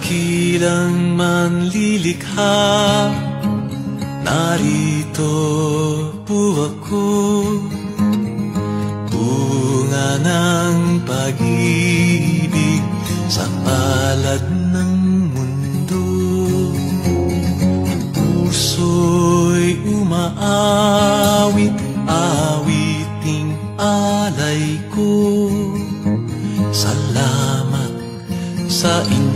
Dakilang manlilikha, narito po ako, bunga ng pag-ibig sa palad ng mundo. Puso'y umaawit, awiting alay ko. Salamat sa inyo.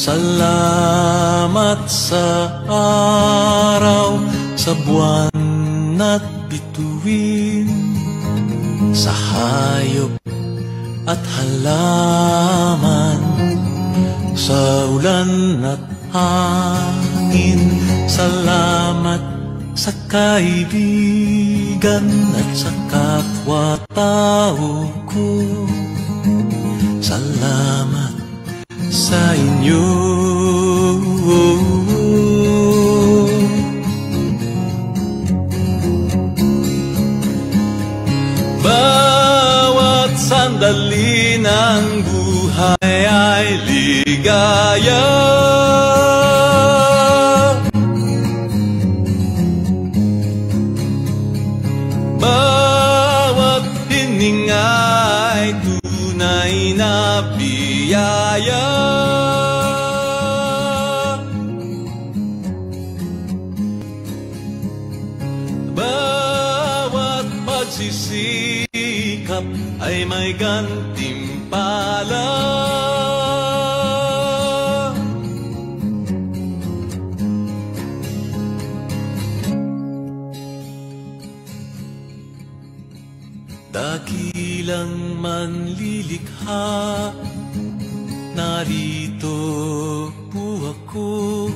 Salamat sa araw, sa buwan at bituin, sa hayop at halaman, sa ulan at hangin. Salamat sa kaibigan at sa kapwa-tao ko. Salamat sa inyo. Bawat sandali ng buhay ay ligaya. Bawat hininga ay tunay na biyaya. Bawat pagsisikap ay may gantimpala. Dakilang manlilikha, narito po ako,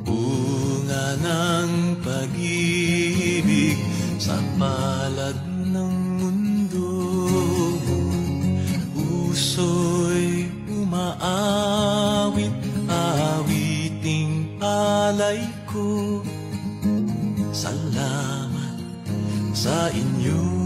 bunga ng pag-ibig sa palad ng mundo. Puso'y umaawit, awiting alay ko. Salamat sa inyo.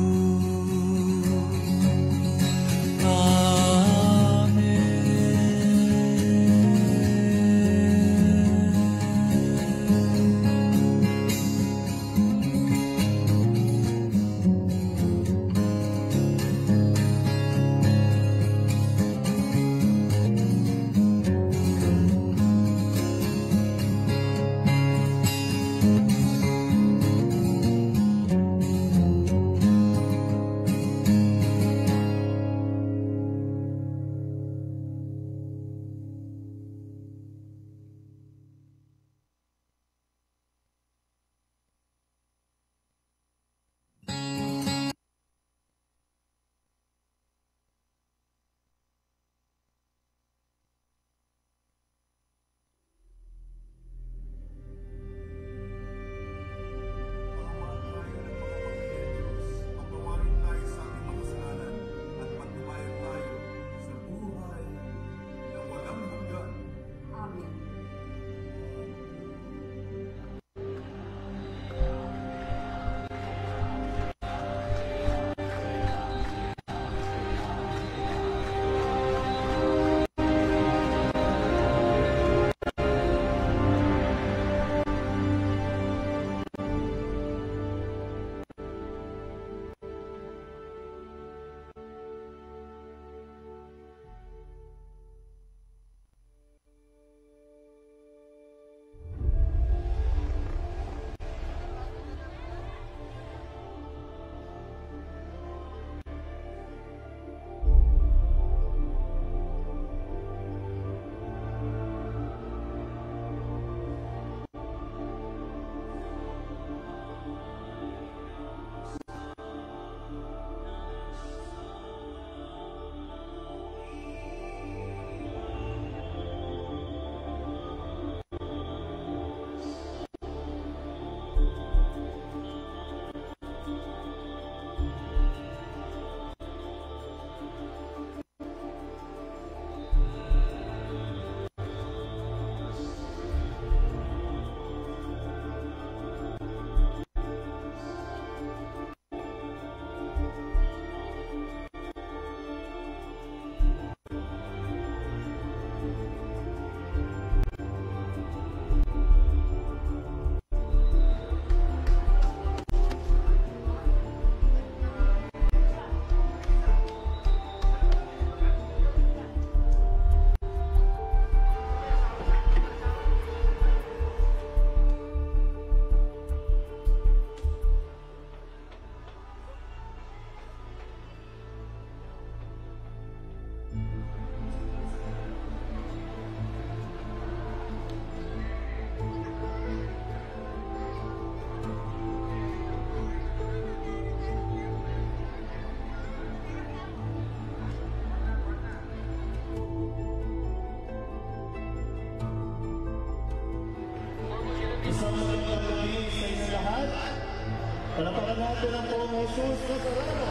natin ang Pong Jesus Nazareno.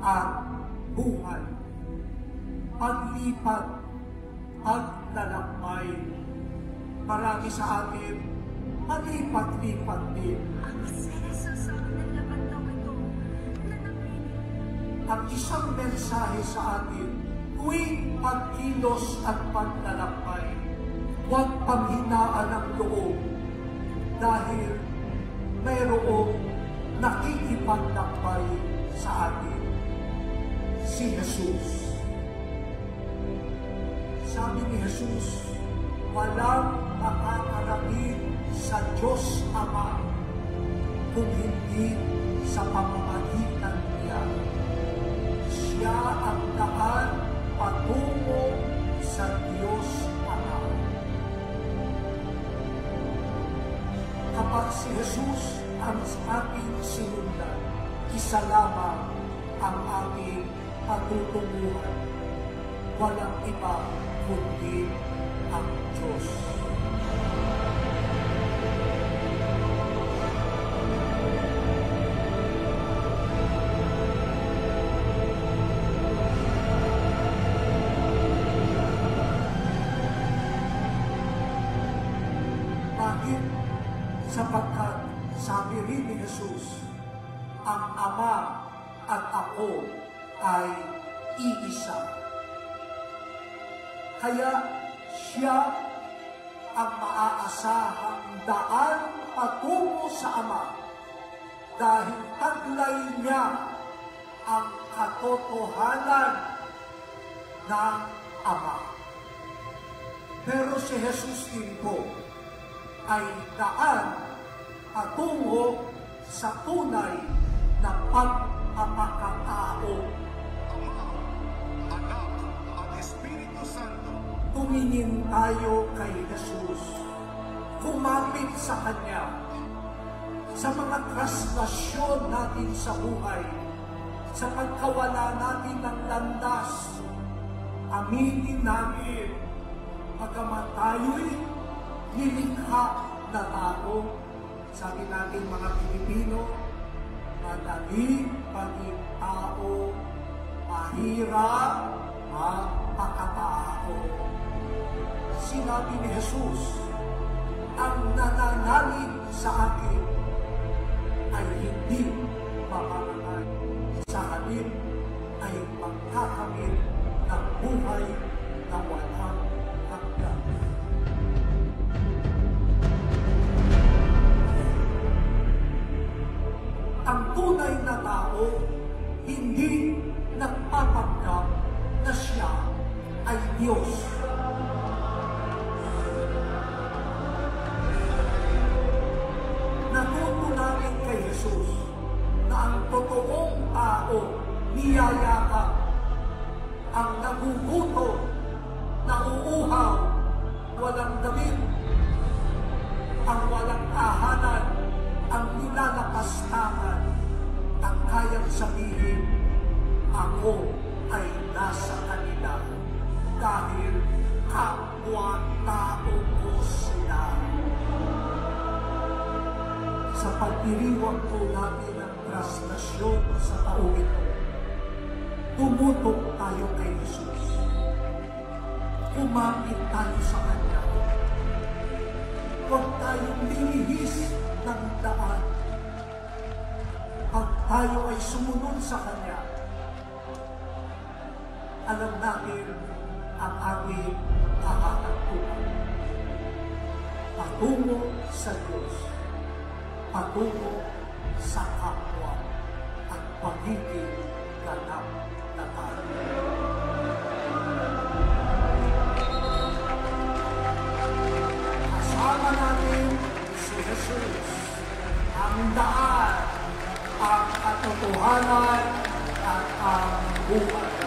at buhay. Paglipat, paglalakbay. Marami sa atin, palipat-lipat din. Ang isang mensahe sa atin, tuwing pagkilos at paglalakbay, huwag panghinaan ng loob dahil mayroong nakikipaglakbay sa atin, si Jesus. Sabi ni Jesus, walang makakarating sa Diyos Ama kung hindi sa pamamagitan niya. Siya ang daan patungo sa Diyos Ama. Kapag si Jesus ang ating sinundan, isa lamang ang ating patutunguhan. Walang iba kundi ang Diyos. Bakit? Sapagkat sabi rin ni Jesus, ang Ama at ako ay iisa. Kaya siya ang maaasahang daan patungo sa Ama dahil taglay niya ang katotohanan ng Ama. Pero si Jesus din po ay daan patungo sa tunay na pagpapakatao. Tumingin tayo kay Jesus, kumapit sa Kanya, sa mga traslasyon natin sa buhay, sa pagkawala natin ng landas, aminin natin, pagkamat tayo'y nilikha na tao. Sabi natin mga Pilipino, madali paging tao, mahirap magpakatao. Sinabi ni Jesus, ang nananalig sa akin ay hindi mamamatay. Sa halip ay magkakamit ng buhay na walang hanggan. Ang tunay na tao hindi nagpapanggap na siya ay Diyos. Natutunanin kay Jesus na ang totoong tao niyayakap, ang nagugutom, nauuhaw, walang damit, ang walang tahanan, ang nilalakastangan, ang kayang sabihin, ako ay nasa kanila dahil kapwa-tao ko sila. Sa pagdiriwang po natin ang traslasyon sa taong ito, tumutok tayo kay Jesus. Kumapit tayo sa Kanya. Huwag tayong linihis ng daan. Pag tayo ay sumunod sa Kanya, alam natin ang ating kakatagpuan. Patungo sa Diyos, patungo sa kapwa, at pagiging ganap na tayo. Kasama natin si Jesus, ang daan, ang katotohanan, at ang buhay.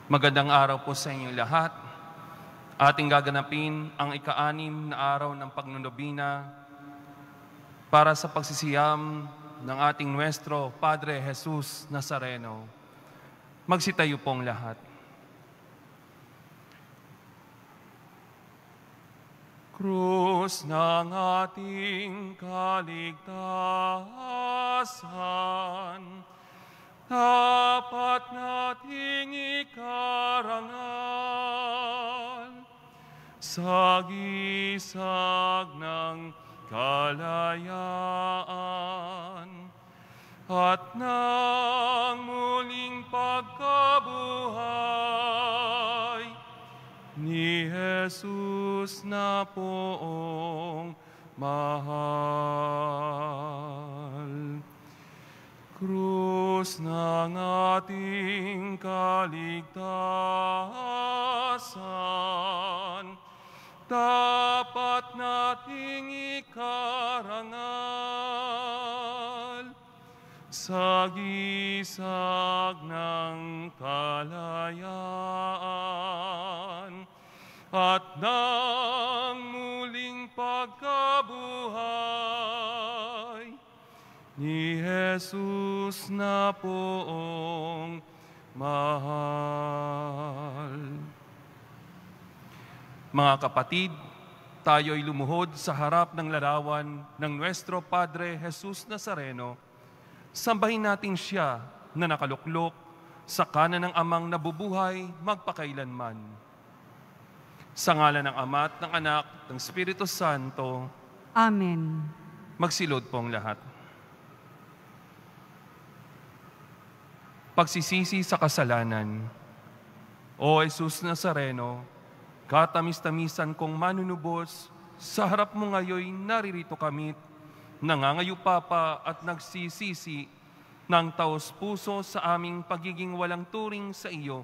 Magandang araw po sa inyong lahat. Ating gaganapin ang ika-6 na araw ng pagnunubina para sa pagsisiyam ng ating Nuestro Padre Jesus Nazareno. Magsitayo pong lahat. Krus ng ating kaligtasan, dapat nating ikarangal sa gisag ng kalayaan at ng muling pagkabuhay ni Jesus na poong mahal. Krus ng ating kaligtasan, dapat nating ikarangal sa gisag ng kalayaan at ng muling pagkabuhay ni Jesus na poong mahal. Mga kapatid, tayo'y lumuhod sa harap ng larawan ng Nuestro Padre Jesus Nazareno. Sambahin natin siya na nakaluklok sa kanan ng Amang nabubuhay magpakailanman. Sa ngalan ng Ama at ng Anak, ng Espiritu Santo. Amen. Magsilod pong lahat. Pagsisisi sa kasalanan. O Jesus Nazareno, katamis-tamisan kong manunubos, sa harap mo ngayon naririto kami, nangangayupapa at nagsisisi ng taos-puso sa aming pagiging walang turing sa iyo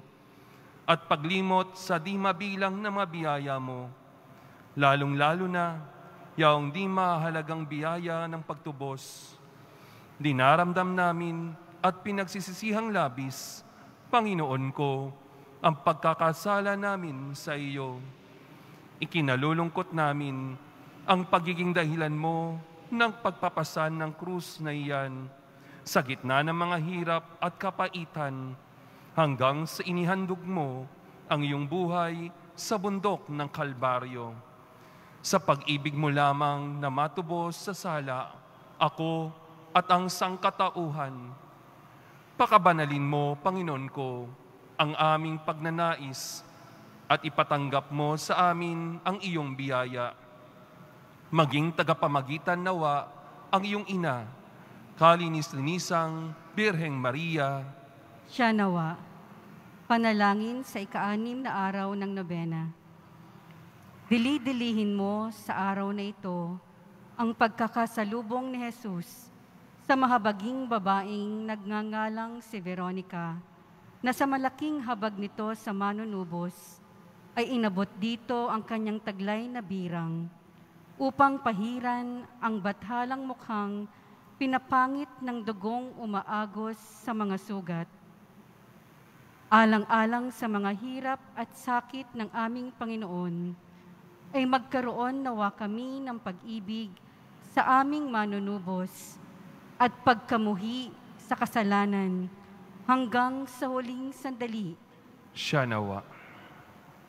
at paglimot sa di mabilang na mabiyaya mo, lalong-lalo na yaong di mahalagang biyaya ng pagtubos. Dinaramdam namin at pinagsisisihang labis, Panginoon ko, ang pagkakasala namin sa iyo. Ikinalulungkot namin ang pagiging dahilan mo ng pagpapasan ng krus na iyan sa gitna ng mga hirap at kapaitan hanggang sa inihandog mo ang iyong buhay sa bundok ng Kalbaryo. Sa pag-ibig mo lamang na matubos sa sala, ako at ang sangkatauhan. Pakabanalin mo, Panginoon ko, ang aming pagnanais at ipatanggap mo sa amin ang iyong biyaya. Maging tagapamagitan nawa ang iyong ina, kalinis-linisang Birheng Maria. Siya nawa, panalangin sa ika-6 na araw ng nobena. Dili-dilihin mo sa araw na ito ang pagkakasalubong ni Jesus sa mahabaging babaeng nagngangalang si Veronica, na sa malaking habag nito sa manunubos, ay inabot dito ang kanyang taglay na birang, upang pahiran ang bathalang mukhang pinapangit ng dugong umaagos sa mga sugat. Alang-alang sa mga hirap at sakit ng aming Panginoon, ay magkaroon nawa kami ng pag-ibig sa aming manunubos at pagkamuhi sa kasalanan hanggang sa huling sandali. Siya nawa.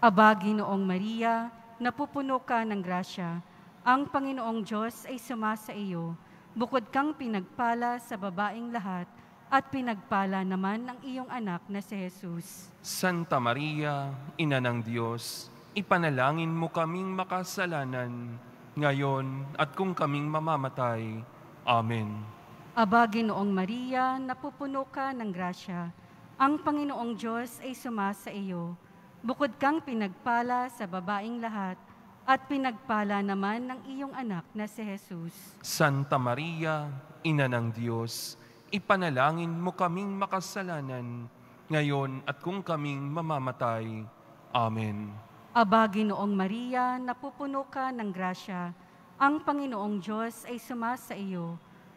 Aba, Ginoong Maria, napupuno ka ng grasya, ang Panginoong Diyos ay sumasa iyo. Bukod kang pinagpala sa babaeng lahat, at pinagpala naman ang iyong anak na si Jesus. Santa Maria, Ina ng Diyos, ipanalangin mo kaming makasalanan, ngayon at kung kaming mamamatay. Amen. Aba, Ginoong Maria, napupuno ka ng grasya, ang Panginoong Diyos ay sumasa iyo. Bukod kang pinagpala sa babaeng lahat, at pinagpala naman ng iyong anak na si Jesus. Santa Maria, Ina ng Diyos, ipanalangin mo kaming makasalanan, ngayon at kung kaming mamamatay. Amen. Aba, Ginoong Maria, napupuno ka ng grasya, ang Panginoong Diyos ay sumasa iyo.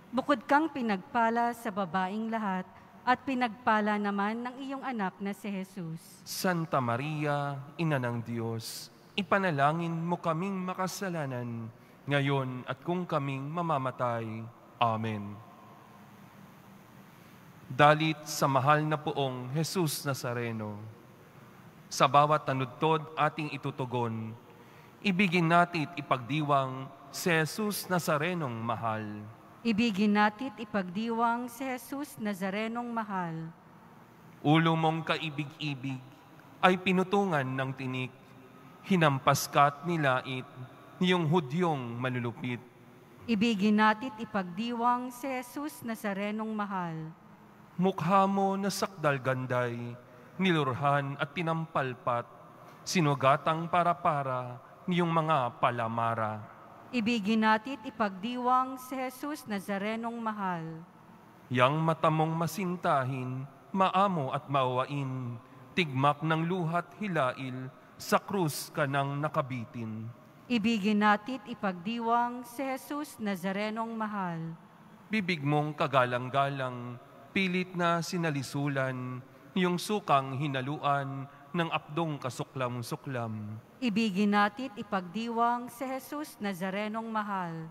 Bukod kang pinagpala sa babaeng lahat, at pinagpala naman ng iyong anak na si Jesus. Santa Maria, Ina ng Diyos, ipanalangin mo kaming makasalanan, ngayon at kung kaming mamamatay. Amen. Dalit sa mahal na poong Jesus Nazareno, sa bawat tanudtod ating itutugon, ibigin natin ipagdiwang si Jesus Nazarenong mahal. Ibigin natin ipagdiwang si Jesus Nazarenong mahal. Ulo mong kaibig-ibig ay pinutungan ng tinik, hinampas ka't nilait niyong Hudyong malulupit. Ibigin natin ipagdiwang si Jesus Nazarenong mahal. Mukha mo na sakdal ganday, nilurhan at tinampalpat, sinugatang para-para niyong mga palamara. Ibigin natin ipagdiwang si Jesus Nazarenong mahal. Yang mata mong masintahin, maamo at maawain, tigmak ng luhat hilail, sa krus ka nang nakabitin. Ibigin natin ipagdiwang si Jesus Nazarenong mahal. Bibig mong kagalang-galang, pilit na sinalisulan, yung sukang hinaluan ng apdong kasuklam-suklam. Ibigin natin ipagdiwang si Jesus Nazarenong mahal.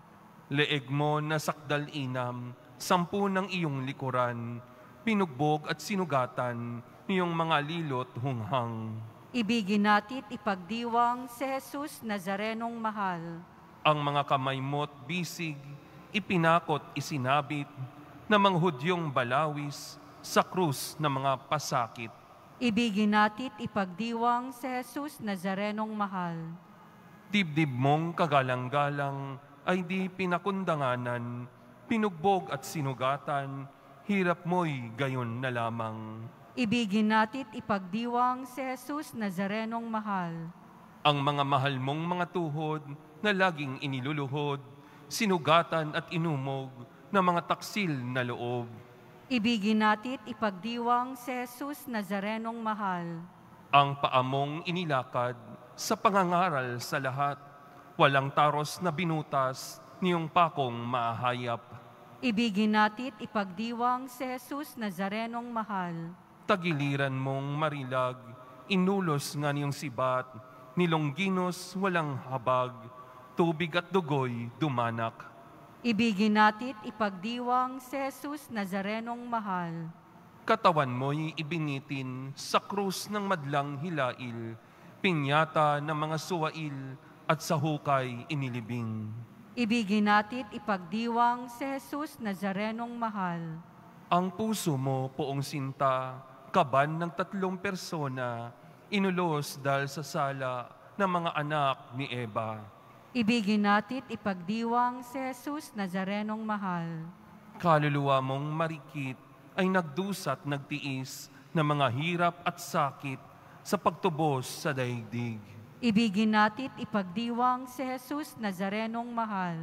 Leeg mo na sakdal inam, 10 ng iyong likuran, pinugbog at sinugatan niyong mga lilot hunghang. Ibigin natin ipagdiwang si Jesus Nazarenong mahal. Ang mga kamay mo't bisig, ipinakot isinabit, na mga Hudyong balawis sa krus ng mga pasakit. Ibigin natin ipagdiwang si Jesus Nazarenong mahal. Dibdib mong kagalang-galang ay di pinakundanganan, pinugbog at sinugatan, hirap mo'y gayon na lamang. Ibigin natin ipagdiwang si Jesus Nazarenong mahal. Ang mga mahal mong mga tuhod na laging iniluluhod, sinugatan at inumog na mga taksil na loob. Ibigin natin ipagdiwang si Jesus Nazarenong mahal. Ang paamong inilakad sa pangangaral sa lahat, walang taros na binutas niyong pakong maahayap. Ibigin natin ipagdiwang si Jesus Nazarenong mahal. Tagiliran mong marilag, inulos nga niyong sibat, nilongginos walang habag, tubig at dugoy dumanak. Ibigin natin ipagdiwang si Jesus Nazarenong mahal. Katawan mo'y ibinitin sa krus ng madlang hilail, pinyata ng mga suwail at sa hukay inilibing. Ibigin natin ipagdiwang si Jesus Nazarenong mahal. Ang puso mo, poong sinta, kaban ng 3 persona, inulos dahil sa sala ng mga anak ni Eva. Ibigin natin ipagdiwang si Jesus Nazarenong mahal. Kaluluwa mong marikit ay nagdusat nagtiis ng mga hirap at sakit sa pagtubos sa daigdig. Ibigin natin ipagdiwang si Jesus Nazarenong mahal.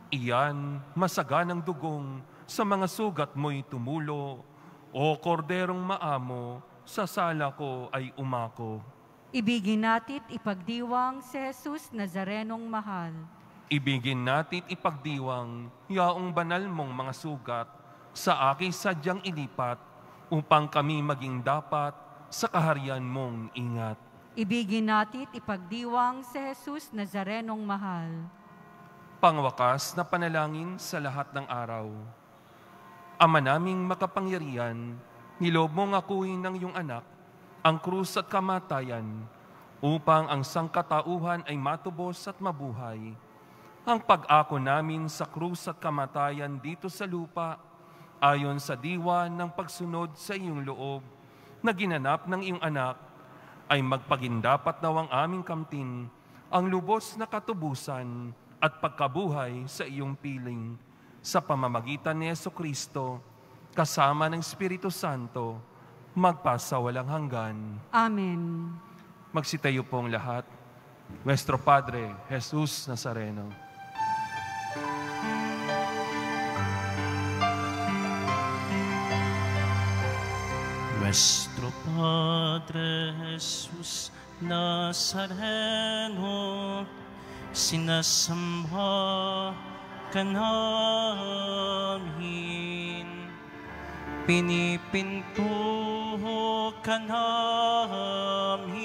Iyan, masaganang dugong sa mga sugat mo'y tumulo, o korderong maamo, sa sala ko ay umako. Ibigin natin ipagdiwang si Jesus Nazarenong mahal. Ibigin natin ipagdiwang yaong banal mong mga sugat sa aking sadyang ilipat upang kami maging dapat sa kaharian mong ingat. Ibigin natin ipagdiwang si Jesus Nazarenong mahal. Pangwakas na panalangin sa lahat ng araw. Ama naming makapangyarihan, nilob mong akuin ng iyong anak, ang krus at kamatayan, upang ang sangkatauhan ay matubos at mabuhay. Ang pag-ako namin sa krus at kamatayan dito sa lupa, ayon sa diwa ng pagsunod sa iyong loob, na ginanap ng iyong anak, ay magpagindapat nawang aming kamtin, ang lubos na katubusan at pagkabuhay sa iyong piling, sa pamamagitan ni Jesucristo, kasama ng Espiritu Santo, magpasawalang hanggan. Amen. Magsitayo pong lahat. Nuestro Padre, Jesus Nazareno. Nuestro Padre Jesus Nazareno, sinasamba ka namin. Pinipintuho ka namin,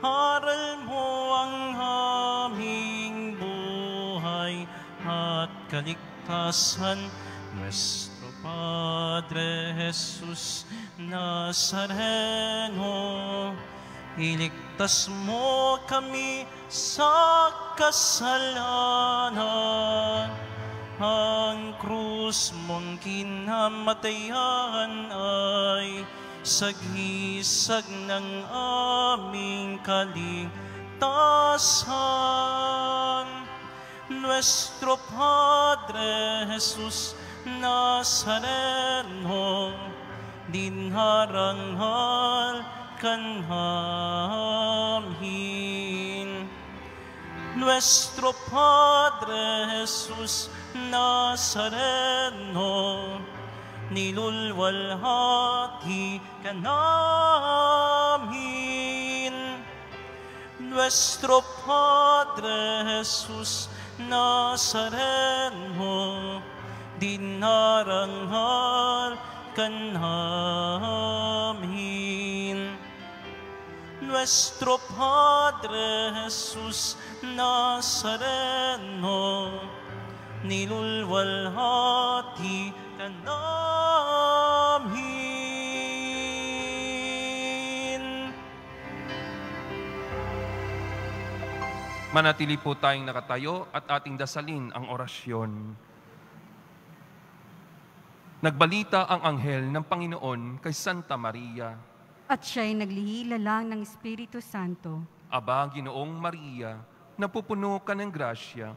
aral mo ang aming buhay at kaligtasan. Nuestro Padre Jesus Nazareno, iligtas mo kami sa kasalanan. Ang krus mong kinamatayan ay sagisag ng aming kaligtasan. Nuestro Padre Jesus Nazareno, dinarangal ka namin. Nuestro Padre Jesus Nazareno, nilulwalhati ka namin. Nuestro Padre Jesus Nazareno, dinarangal ka namin. Nuestro Padre Jesus Nazareno, nilulwalhati ka namin. Manatili po tayong nakatayo at ating dasalin ang orasyon. Nagbalita ang anghel ng Panginoon kay Santa Maria. At siya'y naglihila lang ng Espiritu Santo. Aba, Ginoong Maria, napupuno ka ng grasya,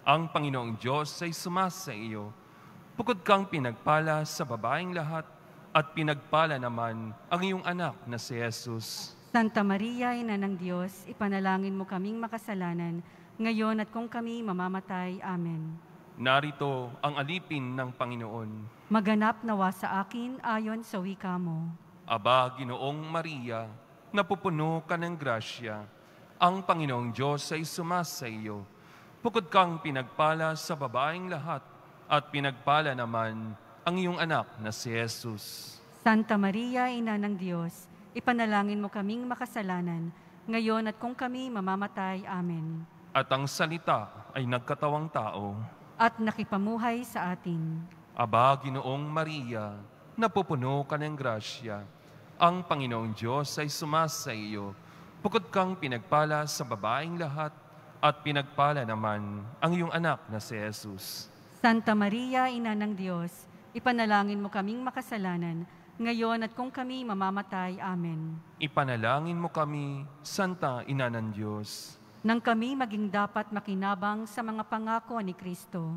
ang Panginoong Diyos ay sumasa iyo. Bukod kang pinagpala sa babaeng lahat, at pinagpala naman ang iyong anak na si Jesus. Santa Maria, Ina ng Diyos, ipanalangin mo kaming makasalanan, ngayon at kung kami mamamatay. Amen. Narito ang alipin ng Panginoon. Maganap nawa sa akin ayon sa wika mo. Aba, Ginoong Maria, napupuno ka ng grasya, ang Panginoong Diyos ay sumasa iyo. Bukod kang pinagpala sa babaeng lahat, at pinagpala naman ang iyong anak na si Jesus. Santa Maria, Ina ng Diyos, ipanalangin mo kaming makasalanan, ngayon at kung kami mamamatay. Amen. At ang salita ay nagkatawang tao. At nakipamuhay sa atin. Aba, Ginoong Maria, napupuno ka ng grasya, ang Panginoong Diyos ay sumasa iyo. Bukod kang pinagpala sa babaeng lahat, at pinagpala naman ang iyong anak na si Jesus. Santa Maria, Ina ng Diyos, ipanalangin mo kaming makasalanan, ngayon at kung kami mamamatay. Amen. Ipanalangin mo kami, Santa Ina ng Diyos. Nang kami maging dapat makinabang sa mga pangako ni Kristo.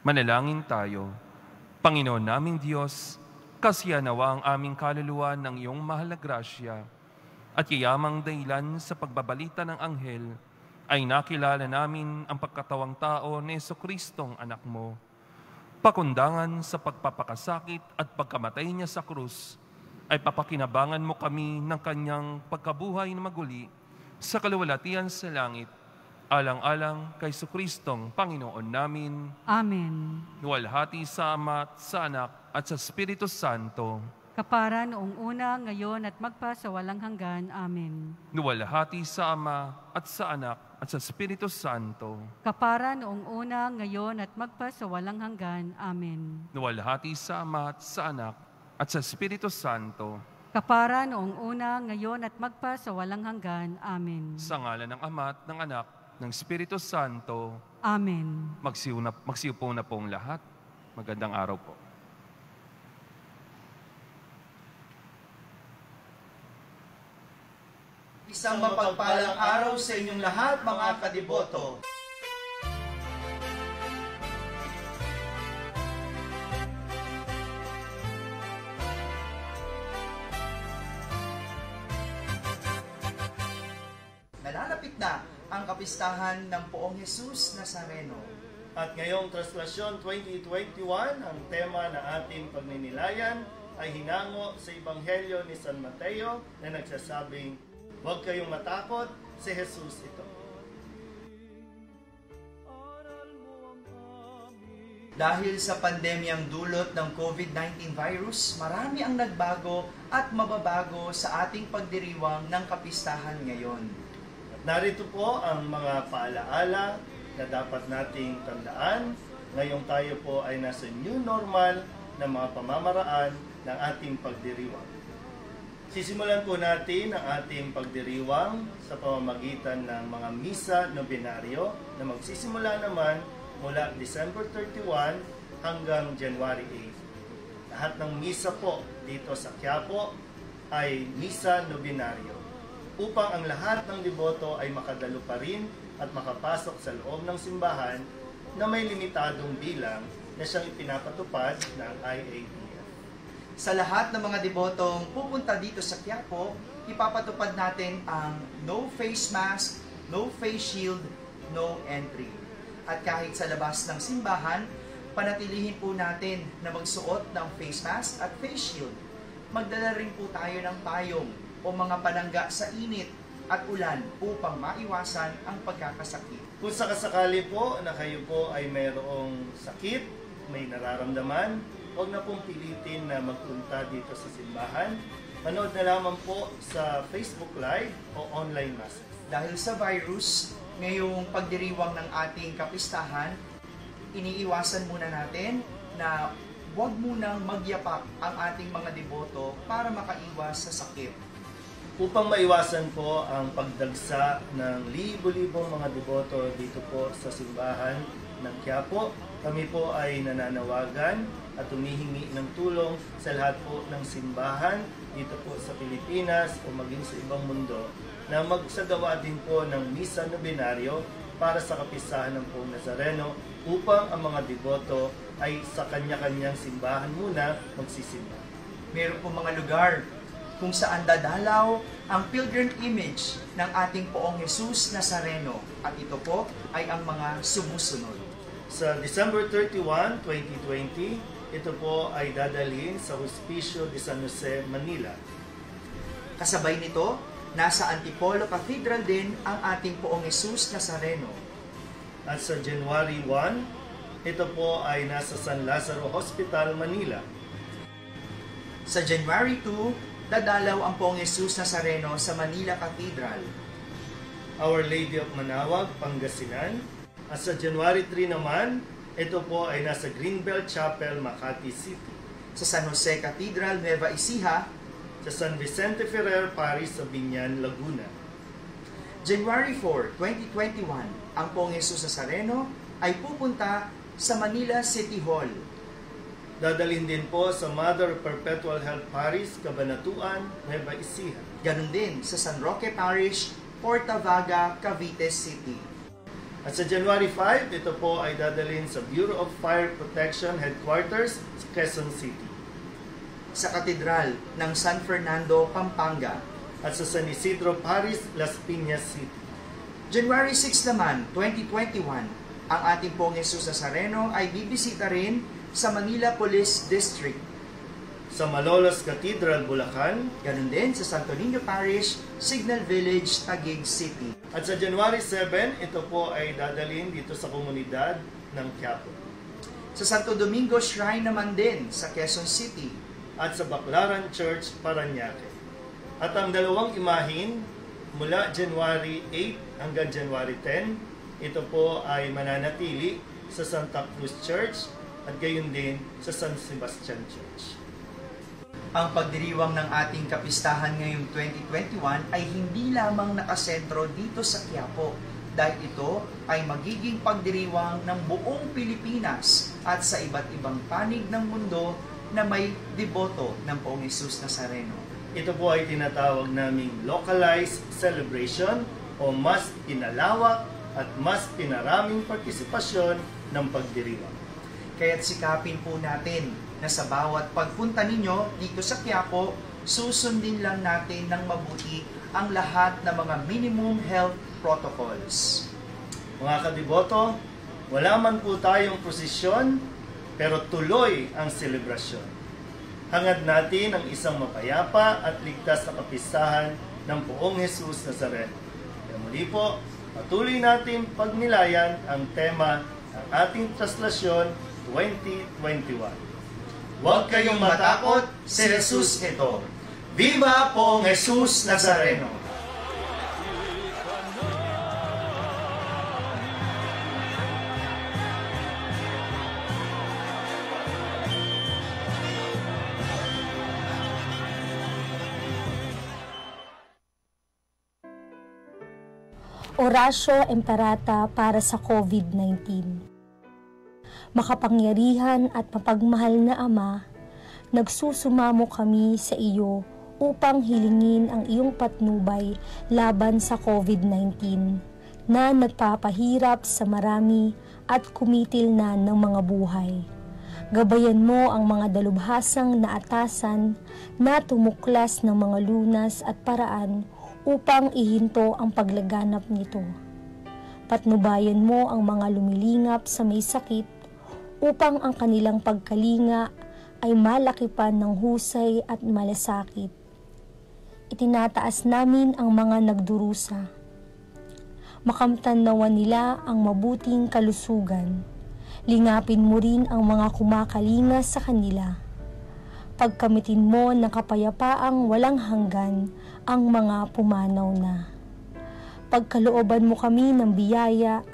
Manalangin tayo. Panginoon naming Diyos, kasiya nawa ang aming kaluluwa ng iyong mahal na grasya, at yayamang dahilan sa pagbabalita ng anghel, ay nakilala namin ang pagkatawang tao ni Jesucristong anak mo. Pakundangan sa pagpapakasakit at pagkamatay niya sa krus, ay papakinabangan mo kami ng kanyang pagkabuhay na maguli sa kaluwalhatian sa langit, alang-alang kay Jesucristong Panginoon namin. Amen. Luwalhati sa Ama at sa Anak at sa Espiritu Santo. Kapara noong una, ngayon at magpa sa walang hanggan. Amen. Luwalhati sa Ama at sa Anak at sa Espiritu Santo. Kapara noong una, ngayon at magpa sa walang hanggan. Amen. Luwalhati sa Ama at sa Anak at sa Espiritu Santo. Kapara noong una, ngayon at magpa sa walang hanggan. Amen. Sa ngalan ng Ama at ng Anak, ng Espiritu Santo. Amen. Magsiupo na pong lahat. Magandang araw po. Isang mapagpalang araw sa inyong lahat, mga kadiboto. Nalalapit na ang kapistahan ng Poong Jesus Nazareno. At ngayong Translasyon 2021, ang tema na ating pagninilayan ay hinango sa Ebanghelyo ni San Mateo na nagsasabing, "Huwag kayong matakot, si Jesus ito." Dahil sa pandemyang dulot ng COVID-19 virus, marami ang nagbago at mababago sa ating pagdiriwang ng kapistahan ngayon. At narito po ang mga paalaala na dapat nating tandaan ngayong tayo po ay nasa new normal na mga pamamaraan ng ating pagdiriwang. Sisimulan po natin ang ating pagdiriwang sa pamamagitan ng mga misa nobenaryo na magsisimula naman mula December 31 hanggang January 8. Lahat ng misa po dito sa Quiapo ay misa nobenaryo upang ang lahat ng deboto ay makadalo pa rin at makapasok sa loob ng simbahan na may limitadong bilang na siyang ipinapatupad ng IATF. Sa lahat ng mga debotong pupunta dito sa Quiapo, ipapatupad natin ang no face mask, no face shield, no entry. At kahit sa labas ng simbahan, panatilihin po natin na magsuot ng face mask at face shield. Magdala rin po tayo ng payong o mga panangga sa init at ulan upang maiwasan ang pagkakasakit. Kung sakasakali po na kayo po ay mayroong sakit, may nararamdaman, huwag na pong pilitin na magpunta dito sa simbahan. Manood na lamang po sa Facebook Live o online mass. Dahil sa virus, ngayong pagdiriwang ng ating kapistahan, iniiwasan muna natin na huwag munang magyapak ang ating mga deboto para makaiwas sa sakit. Upang maiwasan po ang pagdagsa ng libo-libong mga deboto dito po sa simbahan ng Quiapo, kami po ay nananawagan at humihingi ng tulong sa lahat po ng simbahan dito po sa Pilipinas o maging sa ibang mundo na magsagawa din po ng misa nobenaryo para sa kapistahan ng Poong Nazareno upang ang mga deboto ay sa kanya-kanyang simbahan muna magsisimba. Meron po mga lugar kung saan dadalaw ang pilgrim image ng ating Poong Jesus Nazareno at ito po ay ang mga sumusunod. Sa December 31, 2020, ito po ay dadalhin sa Hospicio de San Jose, Manila. Kasabay nito, nasa Antipolo Cathedral din ang ating Poong Jesus Nazareno. At sa January 1, ito po ay nasa San Lazaro Hospital, Manila. Sa January 2, dadalaw ang Poong Jesus Nazareno sa Manila Cathedral. Our Lady of Manawag, Pangasinan. At sa January 3 naman, ito po ay nasa Greenbelt Chapel, Makati City. Sa San Jose Cathedral, Nueva Ecija. Sa San Vicente Ferrer Parish sa Binyan, Laguna. January 4, 2021, ang Poong Jesus Nazareno ay pupunta sa Manila City Hall. Dadalhin din po sa Mother Perpetual Health Parish, Cabanatuan, Nueva Ecija. Ganon din sa San Roque Parish, Portavaga, Cavite City. At sa January 5, ito po ay dadalhin sa Bureau of Fire Protection Headquarters sa Quezon City. Sa Katedral ng San Fernando, Pampanga. At sa San Isidro Parish, Las Piñas City. January 6 naman, 2021, ang ating Poong Jesus Nazareno ay bibisita rin sa Manila Police District. Sa Malolos Cathedral, Bulacan. Ganon din sa Santo Niño Parish, Signal Village, Taguig City. At sa January 7, ito po ay dadalhin dito sa komunidad ng Quiapo. Sa Santo Domingo Shrine naman din sa Quezon City. At sa Baclaran Church, Parañaque. At ang dalawang imahin mula January 8 hanggang January 10, ito po ay mananatili sa Santa Cruz Church at gayon din sa San Sebastian Church. Ang pagdiriwang ng ating kapistahan ngayong 2021 ay hindi lamang nakasentro dito sa Quiapo dahil ito ay magiging pagdiriwang ng buong Pilipinas at sa iba't ibang panig ng mundo na may deboto ng Poong Jesus Nazareno. Ito po ay tinatawag naming localized celebration o mas pinalawak at mas pinaraming partisipasyon ng pagdiriwang. Kaya't sikapin po natin na sa bawat pagpunta ninyo dito sa Quiapo, susundin lang natin ng mabuti ang lahat ng mga minimum health protocols. Mga kadiboto, wala man po tayong prosesyon, pero tuloy ang selebrasyon. Hangad natin ang isang mapayapa at ligtas na kapistahan ng Poong Jesus Nazareno. Kaya muli po, patuloy natin pagnilayan ang tema ng ating translasyon 2021. Huwag kayong matakot, si Jesus ito. Viva Poong Jesus Nazareno! Orasyo Imperata para sa COVID-19. Makapangyarihan at mapagmahal na Ama, nagsusumamo kami sa iyo upang hilingin ang iyong patnubay laban sa COVID-19 na nagpapahirap sa marami at kumitil na ng mga buhay. Gabayan mo ang mga dalubhasang naatasan na tumuklas ng mga lunas at paraan upang ihinto ang paglaganap nito. Patnubayan mo ang mga lumilingap sa may sakit upang ang kanilang pagkalinga ay malakipan ng husay at malasakit. Itinataas namin ang mga nagdurusa. Makamtan nawa nila ang mabuting kalusugan. Lingapin mo rin ang mga kumakalinga sa kanila. Pagkamitin mo ng kapayapaang walang hanggan ang mga pumanaw na. Pagkalooban mo kami ng biyaya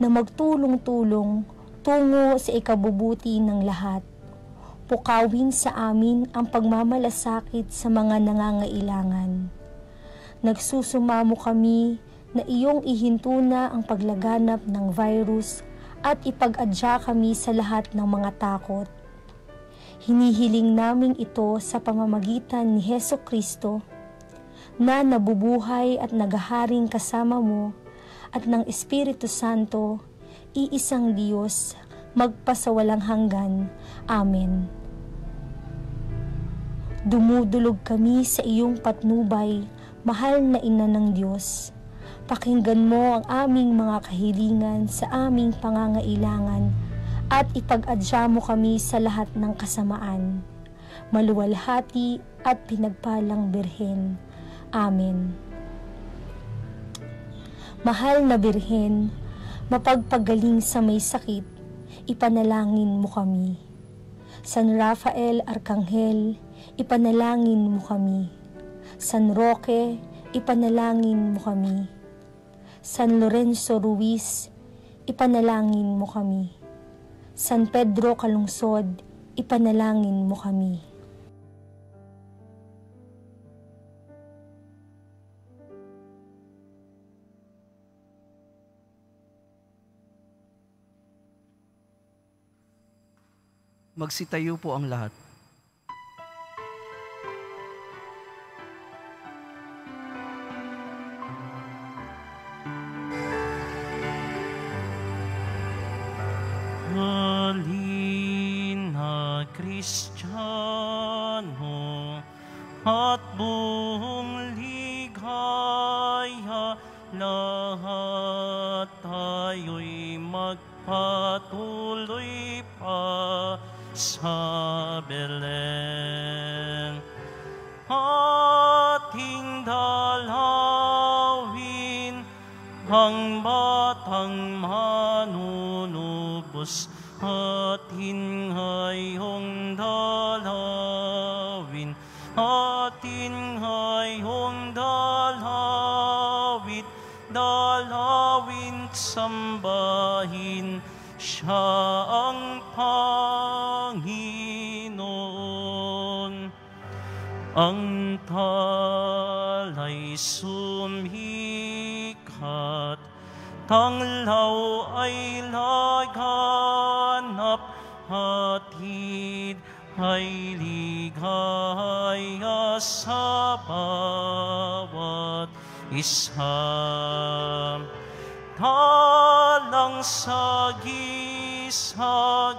na magtulong-tulong tungo sa ikabubuti ng lahat. Pukawin sa amin ang pagmamalasakit sa mga nangangailangan. Nagsusumamo kami na iyong ihinto na ang paglaganap ng virus at ipag-adya kami sa lahat ng mga takot. Hinihiling namin ito sa pamamagitan ni Hesukristo na nabubuhay at naghaharing kasama mo at ng Espiritu Santo, iisang Diyos, magpasawalang hanggan. Amen. Dumudulog kami sa iyong patnubay, mahal na Ina ng Diyos. Pakinggan mo ang aming mga kahilingan sa aming pangangailangan at ipag-adya mo kami sa lahat ng kasamaan. Maluwalhati at pinagpalang Birhen. Amen. Mahal na Birhen, mapagpagaling sa may sakit, ipanalangin mo kami. San Rafael Arkanghel, ipanalangin mo kami. San Roque, ipanalangin mo kami. San Lorenzo Ruiz, ipanalangin mo kami. San Pedro Calungsod, ipanalangin mo kami. Magsitayo po ang lahat. Halina Kristiyano at buong ligaya, lahat tayo'y magpatuloy pa sa Belen. Ating dalawin ang batang manunubos, atin ngayong dalawin, atin ngayong dalawin sambahin, siya ang Panginoon. Ang talay sumikat, tanglaw ay laganap, hatid ay ligaya sa bawat isa. Talang sa gisag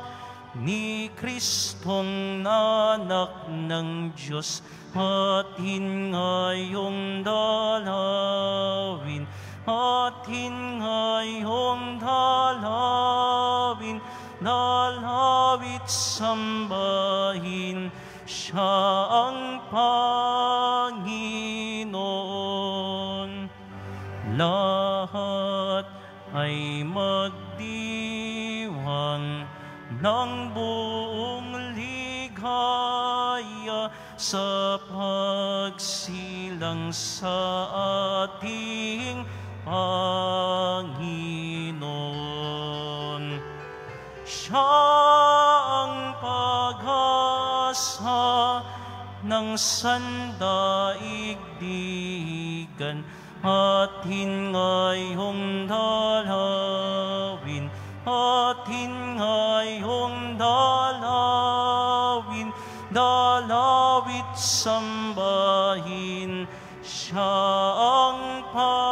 ni Kristong nanak ng Diyos, atin ngayong dalawin, atin ngayong dalawin, dalawit sambahin, siya ang Panginoon. Lahat ay magdiwang, ng buong ligaya sa pagsilang sa ating Panginoon. Siya ang pag-asa ng sandaigdigan, atin ngayong dalawin, atin ngayong dalawin, dalawit sambahin, siya ang Panginoon.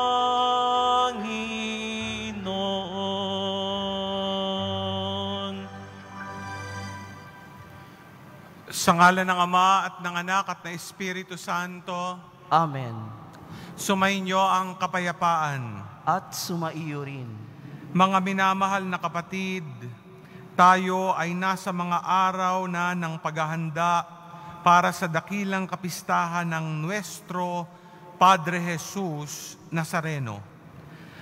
Sa ngalan ng Ama at ng Anak at ng Espiritu Santo, Amen. sumainyo ang kapayapaan. At sumaiyo rin. Mga minamahal na kapatid, tayo ay nasa mga araw na ng paghahanda para sa dakilang kapistahan ng Nuestro Padre Jesus Nazareno.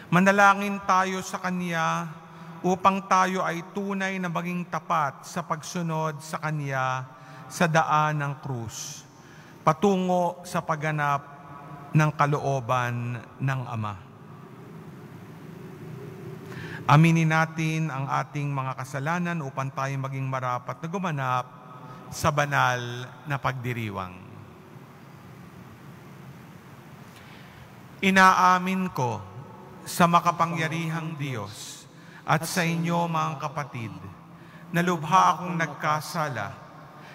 Manalangin tayo sa Kanya upang tayo ay tunay na maging tapat sa pagsunod sa Kanya sa daan ng krus, patungo sa pagganap ng kalooban ng Ama. Aminin natin ang ating mga kasalanan upang tayo maging marapat na gumanap sa banal na pagdiriwang. Inaamin ko sa makapangyarihang Diyos at sa inyo mga kapatid na lubha akong nagkasala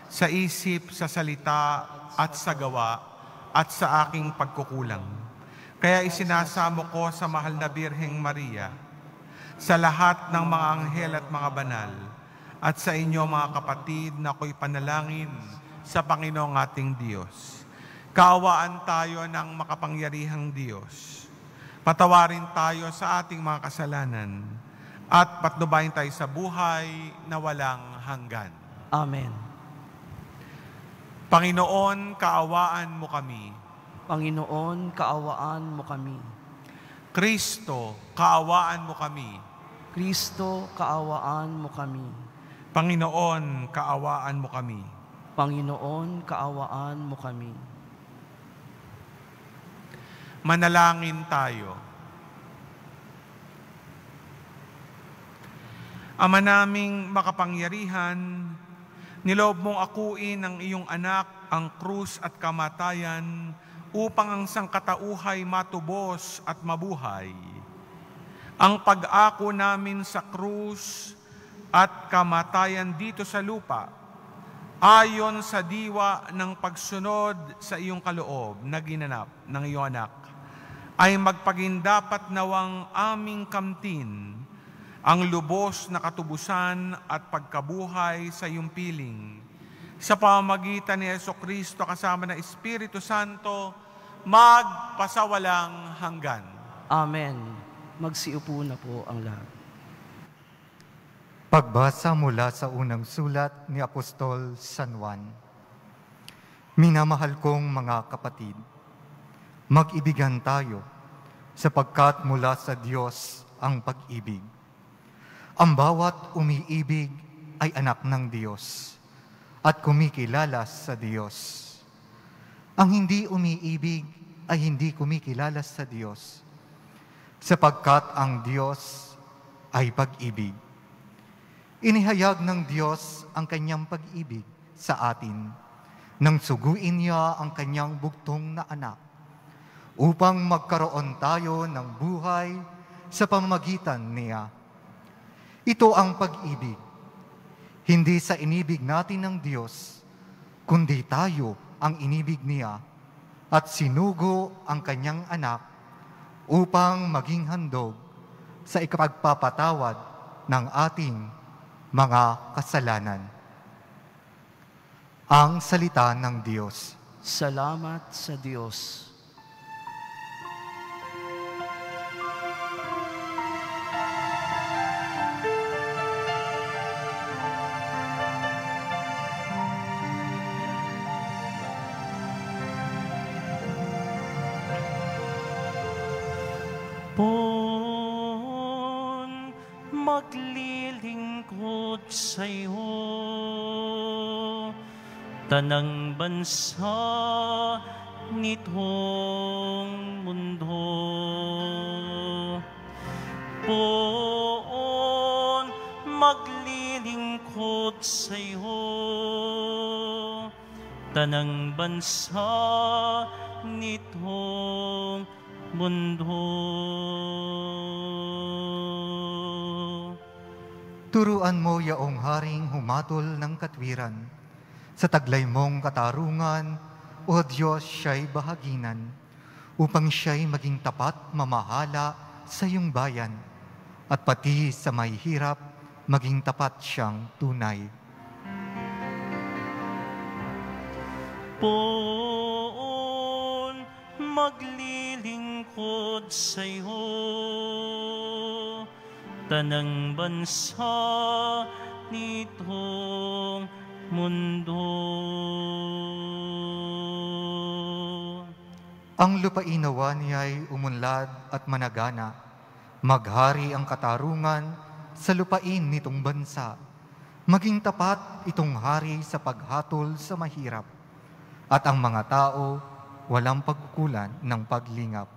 sa isip, sa salita at sa gawa at sa aking pagkukulang. Kaya isinasamo ko sa mahal na Birheng Maria, sa lahat ng mga anghel at mga banal, at sa inyo mga kapatid na ako'y panalangin sa Panginoong ating Diyos. Kaawaan tayo ng makapangyarihang Diyos. Patawarin tayo sa ating mga kasalanan at patnubayan tayo sa buhay na walang hanggan. Amen. Panginoon, kaawaan mo kami. Panginoon, kaawaan mo kami. Kristo, kaawaan mo kami. Kristo, kaawaan mo kami. Panginoon, kaawaan mo kami. Panginoon, kaawaan mo kami. Manalangin tayo. Ama naming makapangyarihan, niloob mong akuin ang iyong anak, ang krus at kamatayan, upang ang sangkatauhay matubos at mabuhay. Ang pag-ako namin sa krus at kamatayan dito sa lupa, ayon sa diwa ng pagsunod sa iyong kaloob na ginanap ng iyong anak, ay magpagindapat nawang aming kamtin ang lubos na katubusan at pagkabuhay sa iyong piling. Sa pamamagitan ni Jesucristo kasama ng Espiritu Santo, magpasawalang hanggan. Amen. Magsiupo na po ang lahat. Pagbasa mula sa unang sulat ni Apostol San Juan. Minamahal kong mga kapatid, mag-ibigan tayo, sapagkat mula sa Diyos ang pag-ibig. Ang bawat umiibig ay anak ng Diyos at kumikilala sa Diyos. Ang hindi umiibig ay hindi kumikilala sa Diyos, sapagkat ang Diyos ay pag-ibig. Inihayag ng Diyos ang kanyang pag-ibig sa atin nang suguin niya ang kanyang bugtong na anak upang magkaroon tayo ng buhay sa pamamagitan niya. Ito ang pag-ibig, hindi sa inibig natin ng Diyos, kundi tayo ang inibig niya at sinugo ang kanyang anak upang maging handog sa ikapagpapatawad ng ating mga kasalanan. Ang salita ng Diyos. Salamat sa Diyos. Maglilingkod sa'yo, tanang bansa nitong mundo. Poon maglilingkod sa'yo, tanang bansa nitong mundo. Turuan mo yaong haring humatol ng katwiran. Sa taglay mong katarungan, O Diyos, siya'y bahaginan, upang siya'y maging tapat mamahala sa iyong bayan, at pati sa may hirap, maging tapat siyang tunay. Poon maglilingkod sa'yo, tanang bansa nitong mundo. Ang lupain nawa niya'y umunlad at managana, maghari ang katarungan sa lupain nitong bansa. Maging tapat itong hari sa paghatol sa mahirap, at ang mga tao walang pagkukulan ng paglingap.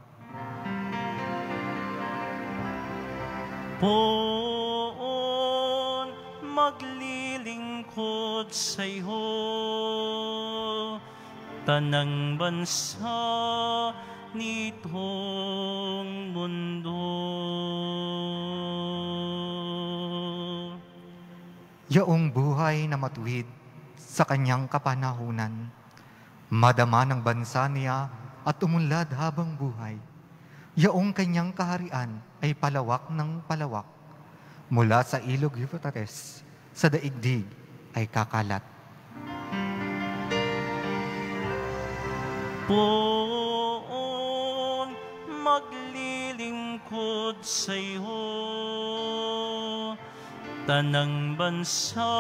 Poon maglilingkod sa'yo, tanang bansa nitong mundo. Yaong buhay na matuwid sa kanyang kapanahunan, madama ng bansa niya at umunlad habang buhay. Yaong kanyang kaharian ay palawak ng palawak. Mula sa ilog Euphrates, sa daigdig ay kakalat. Poon maglilingkod sa'yo, tanang bansa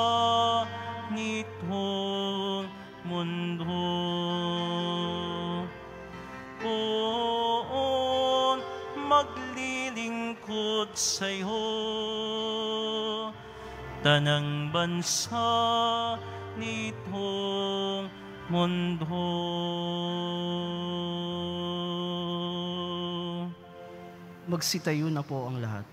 nitong mundo. Poon maglilingkod sa'yo, tanang bansa nitong mundo. Magsitayo na po ang lahat.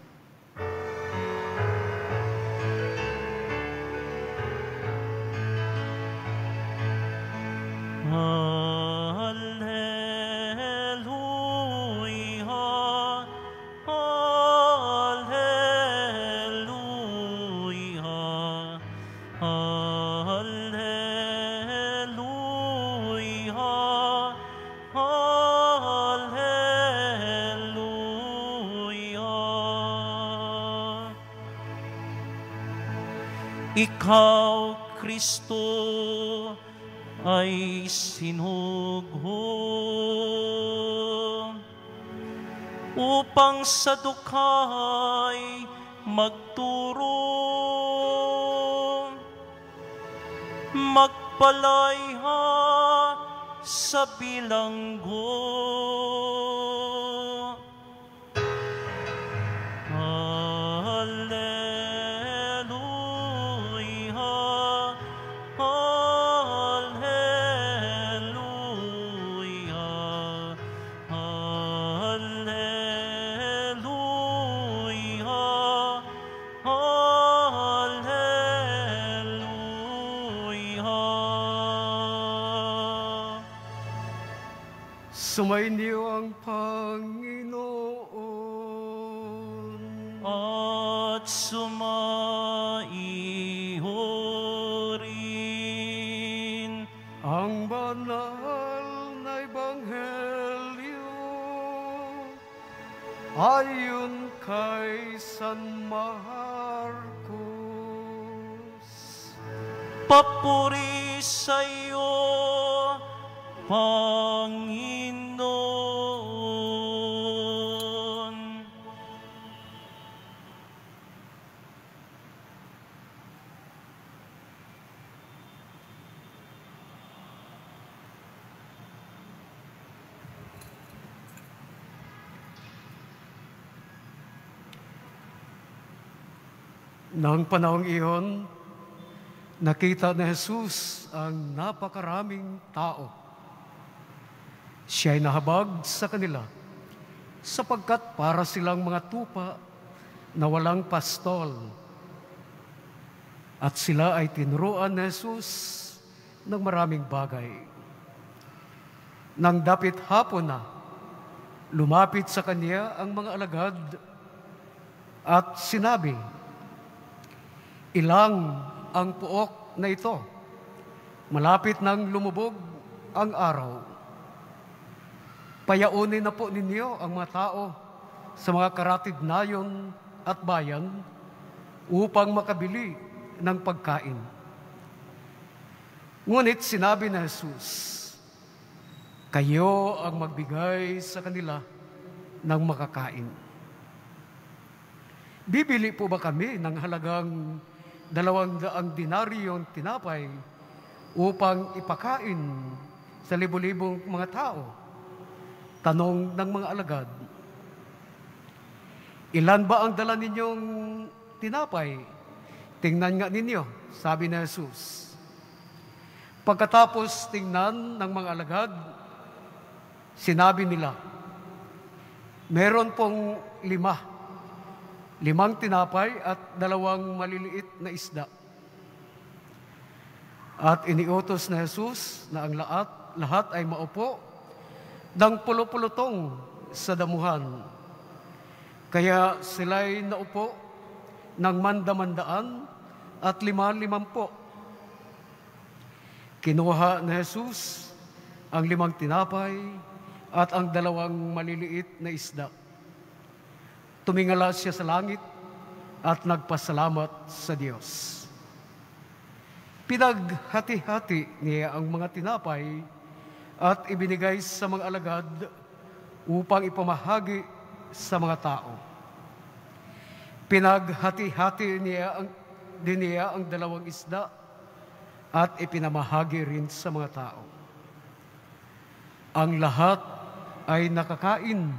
Hallelujah, hallelujah, hallelujah, hallelujah. Ikaw, Kristo, ay sinugo upang sa dukhay magturo, magpalayha sa bilanggo. Sumainyo ang Panginoon. At sumaiho rin ang banal na Ebanghelyo ayon kay San Marcos. papuri sa iyo, Panginoon. Noong panahong iyon, nakita ni Jesus ang napakaraming tao. Siya'y nahabag sa kanila sapagkat para silang mga tupa na walang pastol. At sila ay tinuruan ni Jesus ng maraming bagay. Nang dapit hapon na, lumapit sa kanya ang mga alagad at sinabi, "Ilang ang puok na ito, malapit nang lumubog ang araw. Payaunin na po ninyo ang mga tao sa mga karatignayon at bayan upang makabili ng pagkain." Ngunit sinabi ni Jesus, "Kayo ang magbigay sa kanila ng makakain." Bibili po ba kami ng halagang 200 dinaryong tinapay upang ipakain sa libo-libong mga tao? Tanong ng mga alagad. "Ilan ba ang dala ninyong tinapay? Tingnan nga ninyo," sabi ni Jesus. Pagkatapos tingnan ng mga alagad, sinabi nila, "Meron pong 5 tinapay at 2 maliliit na isda." At iniutos na Jesus na ang lahat ay maupo ng pulupulutong sa damuhan. Kaya sila'y naupo ng manda-mandaan at 5-50. Kinuha ni Jesus ang 5 tinapay at ang 2 maliliit na isda. Tumingala siya sa langit at nagpasalamat sa Diyos. Pinaghati-hati niya ang mga tinapay at ibinigay sa mga alagad upang ipamahagi sa mga tao. Pinaghati-hati din niya ang 2 isda at ipinamahagi rin sa mga tao. Ang lahat ay nakakain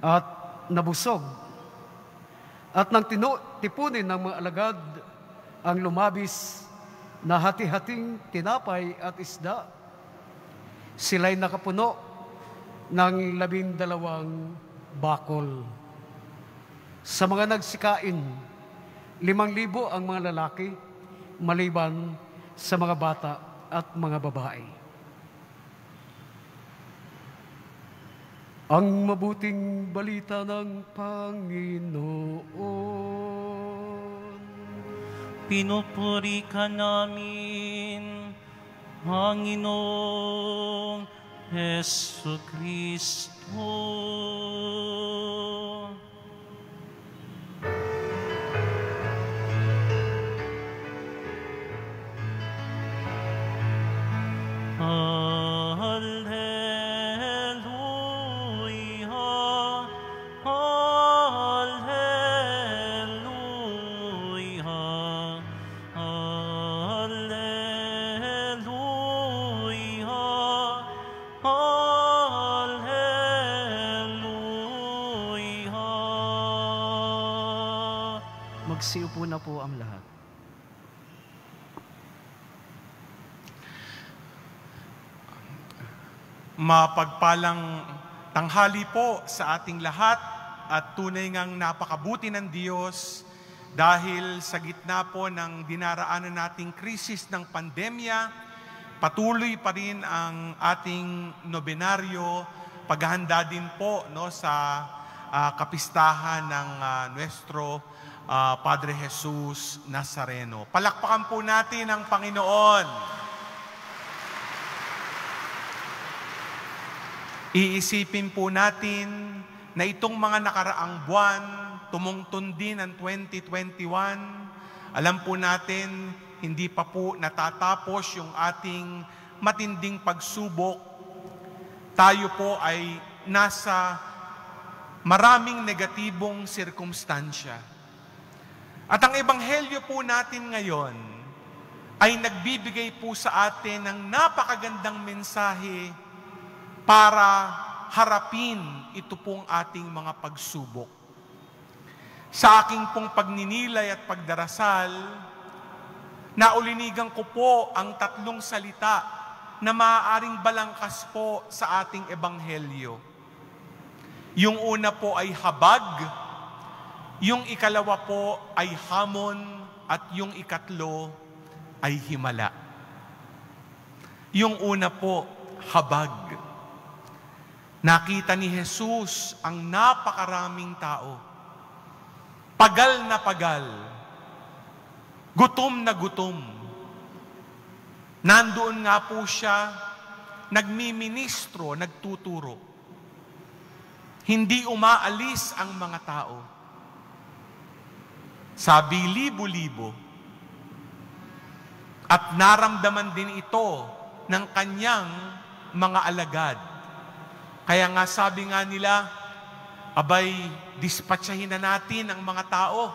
at nabusog. At nang tipunin ng mga alagad ang lumabis na hati-hating tinapay at isda, sila'y nakapuno ng 12 bakol. Sa mga nagsikain, 5,000 ang mga lalaki, maliban sa mga bata at mga babae. Ang mabuting balita ng Panginoon. Pinupuri ka namin, Panginoong Jesucristo. Magsiupo na po ang lahat. Mapagpalang tanghali po sa ating lahat at tunay ngang napakabuti ng Diyos dahil sa gitna po ng dinaraanan nating krisis ng pandemya, patuloy pa rin ang ating nobenaryo, paghahanda din po sa kapistahan ng Nuestro Padre Jesus Nazareno. Palakpakan po natin ang Panginoon. Iisipin po natin na itong mga nakaraang buwan, tumungtun din ang 2021, alam po natin, hindi pa po natatapos yung ating matinding pagsubok. Tayo po ay nasa maraming negatibong sirkumstansya. At ang ebanghelyo po natin ngayon ay nagbibigay po sa atin ng napakagandang mensahe para harapin ito pong ating mga pagsubok. Sa aking pong pagninilay at pagdarasal, naulinigan ko po ang 3 salita na maaaring balangkas po sa ating ebanghelyo. Yung una po ay habag, yung ikalawa po ay hamon, at yung ikatlo ay himala. Yung una po, habag. Nakita ni Jesus ang napakaraming tao. Pagal na pagal. Gutom na gutom. Nandoon nga po siya, nagmiministro, nagtuturo. Hindi umaalis ang mga tao. Sabi, libo-libo. At naramdaman din ito ng kanyang mga alagad. Kaya nga sabi nga nila, abay, dispatchahin na natin ang mga tao.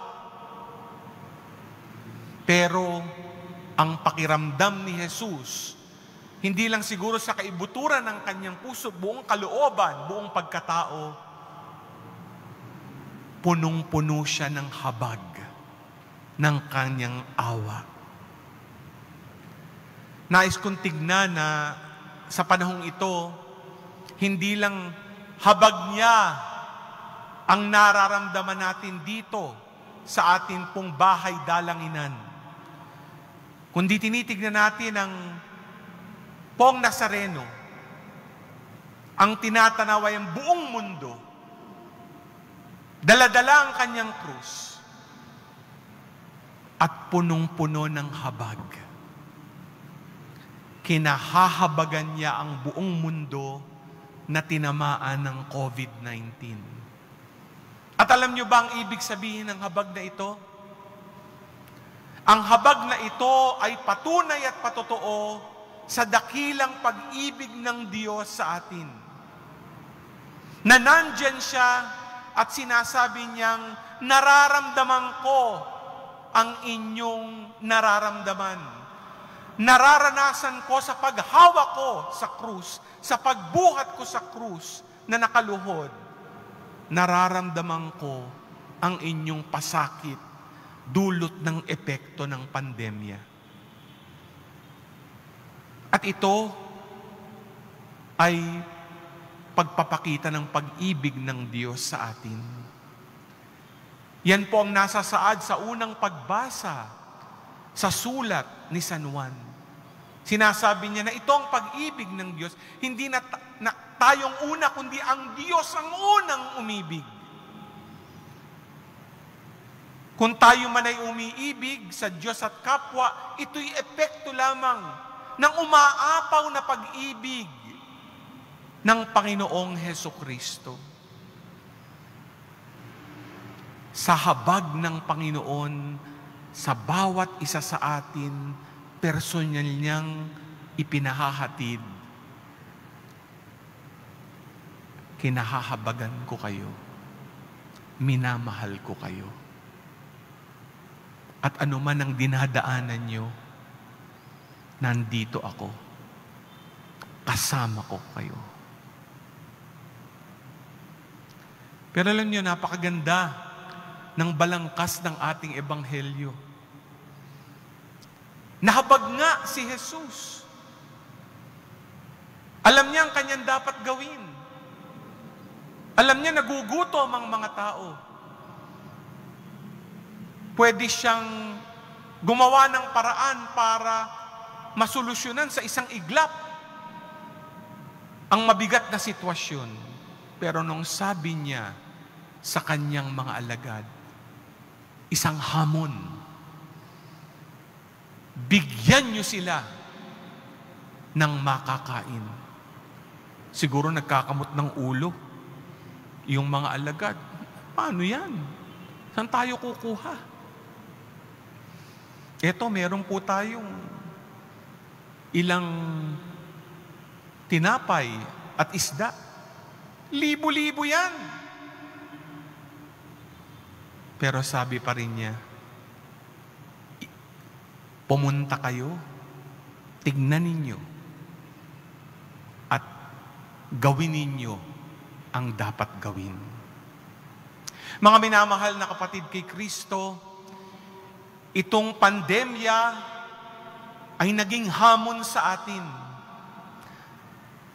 Pero ang pakiramdam ni Jesus, hindi lang siguro sa kaibuturan ng kanyang puso, buong kalooban, buong pagkatao, punong-puno siya ng habag ng kanyang awa. Nais kong tignan na sa panahong ito, hindi lang habag niya ang nararamdaman natin dito sa ating pong bahay dalanginan. Kundi tinitignan natin ang Pong Nazareno, ang tinatanaw ay ang buong mundo. Dala-dala ang kanyang krus at punong-puno ng habag. Kinahahabagan niya ang buong mundo na tinamaan ng COVID-19. At alam niyo ba ang ibig sabihin ng habag na ito? Ang habag na ito ay patunay at patotoo sa dakilang pag-ibig ng Diyos sa atin. Na nandyan siya at sinasabi niyang, nararamdaman ko ang inyong nararamdaman. Nararanasan ko sa paghawa ko sa krus, sa pagbuhat ko sa krus na nakaluhod, nararamdaman ko ang inyong pasakit dulot ng epekto ng pandemya. At ito ay pagpapakita ng pag-ibig ng Diyos sa atin. Yan po ang nasasaad sa unang pagbasa sa sulat ni San Juan. Sinasabi niya na ito ang pag-ibig ng Diyos. Hindi na tayong una, kundi ang Diyos ang unang umibig. Kung tayo man ay umiibig sa Diyos at kapwa, ito'y epekto lamang ng umaapaw na pag-ibig ng Panginoong Hesukristo. Sa habag ng Panginoon, sa bawat isa sa atin, personal niyang ipinahahatid. Kinahahabagan ko kayo. Minamahal ko kayo. At ano man ang dinadaanan niyo, nandito ako. Kasama ko kayo. Pero alam niyo, napakaganda ng balangkas ng ating ebanghelyo. Nahabag nga si Jesus. Alam niya ang kanyang dapat gawin. Alam niya nagugutom ang mga tao. Pwede siyang gumawa ng paraan para masolusyonan sa isang iglap ang mabigat na sitwasyon. Pero nung sabi niya sa kanyang mga alagad, isang hamon, bigyan niyo sila ng makakain. Siguro nagkakamot ng ulo yung mga alagad. Paano yan? Saan tayo kukuha? Eto, meron po tayong ilang tinapay at isda. Libo-libo yan. Pero sabi pa rin niya, pumunta kayo, tignan ninyo, at gawin ninyo ang dapat gawin. Mga minamahal na kapatid kay Kristo, itong pandemya ay naging hamon sa atin.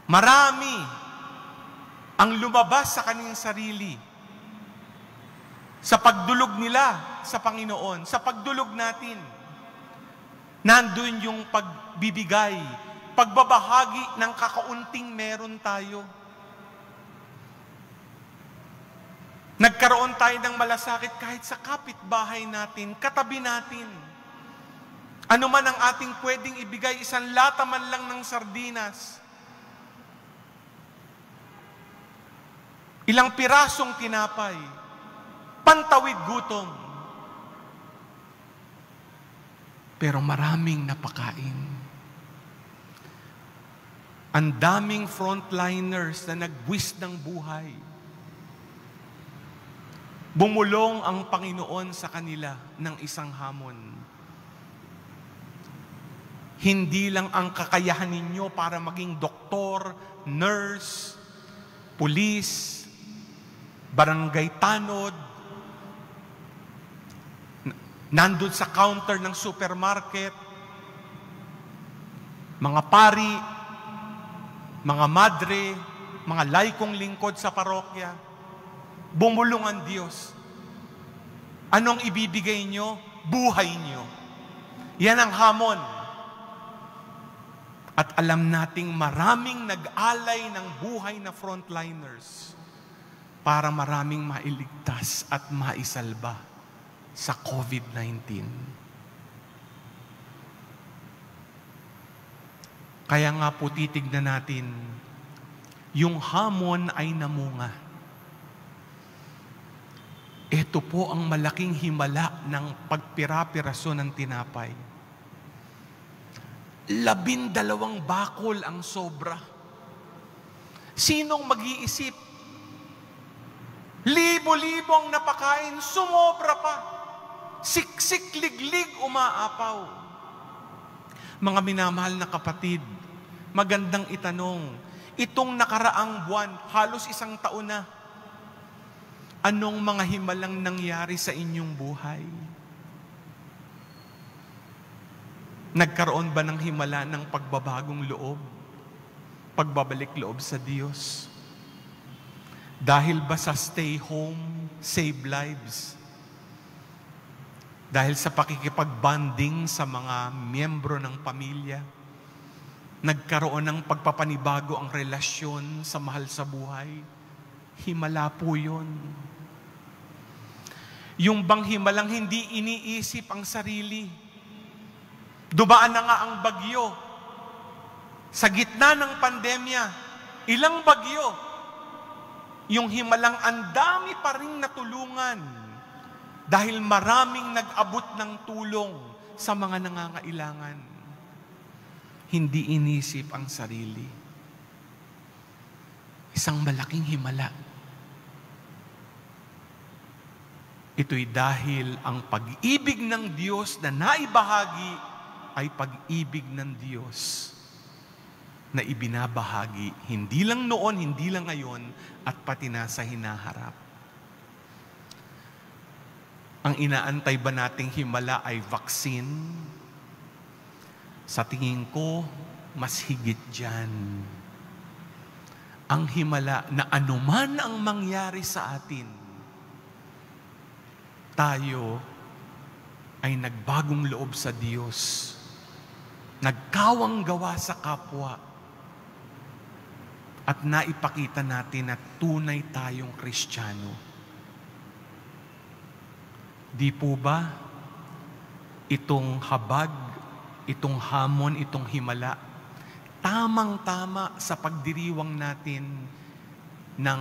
Marami ang lumabas sa kanilang sarili sa pagdulog nila sa Panginoon, sa pagdulog natin. Nandun yung pagbibigay, pagbabahagi ng kakaunting meron tayo. Nagkaroon tayo ng malasakit kahit sa kapitbahay natin, katabi natin. Ano man ang ating pwedeng ibigay, isang lata man lang ng sardinas, ilang pirasong tinapay, pantawid gutom. Pero maraming napakain. Ang daming frontliners na nagbuwis ng buhay. Bumulong ang Panginoon sa kanila ng isang hamon. Hindi lang ang kakayahan ninyo para maging doktor, nurse, pulis, barangay tanod, nandun sa counter ng supermarket, mga pari, mga madre, mga laikong lingkod sa parokya, bumulong ang Diyos. Anong ibibigay nyo? Buhay nyo. Yan ang hamon. At alam nating maraming nag-alay ng buhay na frontliners para maraming mailigtas at maisalba sa COVID-19. Kaya nga po titignan natin, yung hamon ay namunga. Ito po ang malaking himala ng pagpira-piraso ng tinapay. 12 bakol ang sobra. Sinong mag-iisip? Libo-libong napakain, sumobra pa. Siksik, liglig, umaapaw. Mga minamahal na kapatid, magandang itanong, itong nakaraang buwan, halos 1 taon na, anong mga himalang nangyari sa inyong buhay? Nagkaroon ba ng himala ng pagbabagong loob? Pagbabalik loob sa Diyos? Dahil ba sa stay home, save lives? Dahil sa pakikipag-bonding sa mga miyembro ng pamilya? Nagkaroon ng pagpapanibago ang relasyon sa mahal sa buhay? Himala po yun. Yung bang himalang hindi iniisip ang sarili? Dumaan na nga ang bagyo. Sa gitna ng pandemya, ilang bagyo? Yung himalang ang dami pa rin natulungan dahil maraming nag-abot ng tulong sa mga nangangailangan. Hindi inisip ang sarili. Isang malaking himala. Ito'y dahil ang pag-ibig ng Diyos na naibahagi ay pag-ibig ng Diyos na ibinabahagi, hindi lang noon, hindi lang ngayon, at pati na sa hinaharap. Ang inaantay ba nating himala ay vaccine? Sa tingin ko, mas higit dyan. Ang himala na anuman ang mangyari sa atin, tayo ay nagbagong loob sa Diyos, nagkawang gawa sa kapwa, at naipakita natin na tunay tayong Kristiyano. Di po ba itong habag, itong hamon, itong himala, tamang-tama sa pagdiriwang natin ng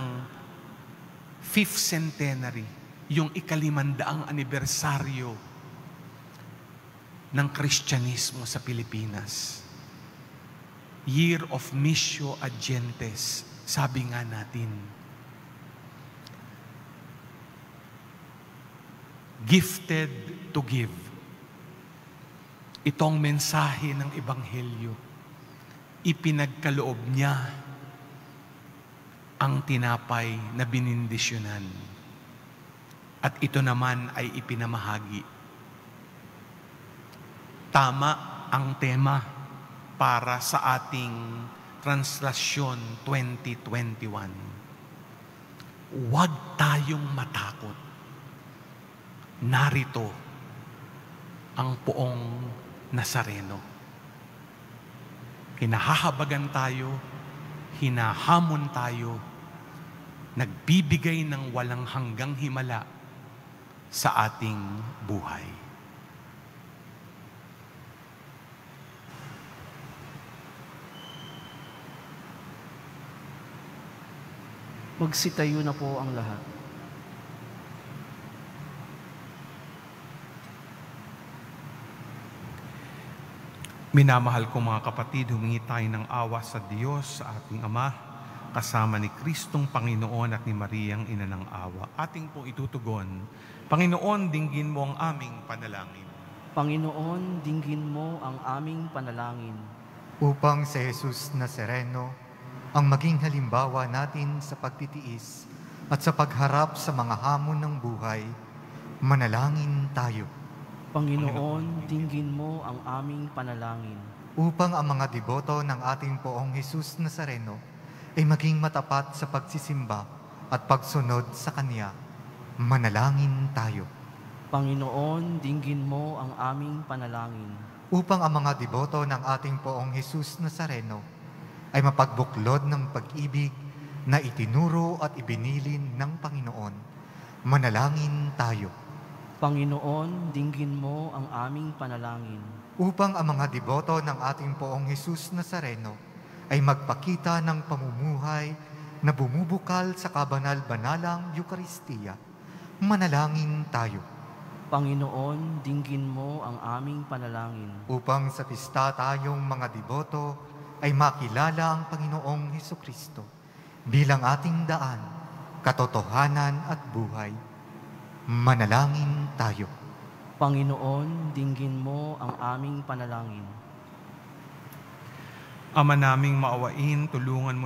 5th centenary, yung 500 anibersaryo ng Kristyanismo sa Pilipinas. Year of Missio ad Gentes, sabi nga natin. Gifted to give. Itong mensahe ng Ebanghelyo, ipinagkaloob niya ang tinapay na binindisyonan. At ito naman ay ipinamahagi. Tama ang tema para sa ating Translasyon 2021. Huwag tayong matakot. Narito ang poong Nazareno. Kinahahabagan tayo, hinahamon tayo, nagbibigay ng walang hanggang himala sa ating buhay. Magsitayo na po ang lahat. Minamahal ko mga kapatid, humingi tayo ng awa sa Diyos, sa ating Ama, kasama ni Kristong Panginoon at ni Mariang Ina ng Awa. Ating pong itutugon, Panginoon, dinggin mo ang aming panalangin. Panginoon, dinggin mo ang aming panalangin. Upang si Jesus Nazareno ang maging halimbawa natin sa pagtitiis at sa pagharap sa mga hamon ng buhay, manalangin tayo. Panginoon, dinggin mo ang aming panalangin. Upang ang mga deboto ng ating poong Jesus Nazareno ay maging matapat sa pagsisimba at pagsunod sa Kanya, manalangin tayo. Panginoon, dinggin mo ang aming panalangin. Upang ang mga deboto ng ating poong Jesus Nazareno ay mapagbuklod ng pag-ibig na itinuro at ibinilin ng Panginoon, manalangin tayo. Panginoon, dinggin mo ang aming panalangin. Upang ang mga deboto ng ating poong Jesus Nazareno ay magpakita ng pamumuhay na bumubukal sa kabanal-banalang Eukaristiya, manalangin tayo. Panginoon, dinggin mo ang aming panalangin. Upang sa pista tayong mga deboto ay makilala ang Panginoong Hesukristo bilang ating daan, katotohanan at buhay, manalangin tayo. Panginoon, dinggin mo ang aming panalangin. Ama naming maawain, tulungan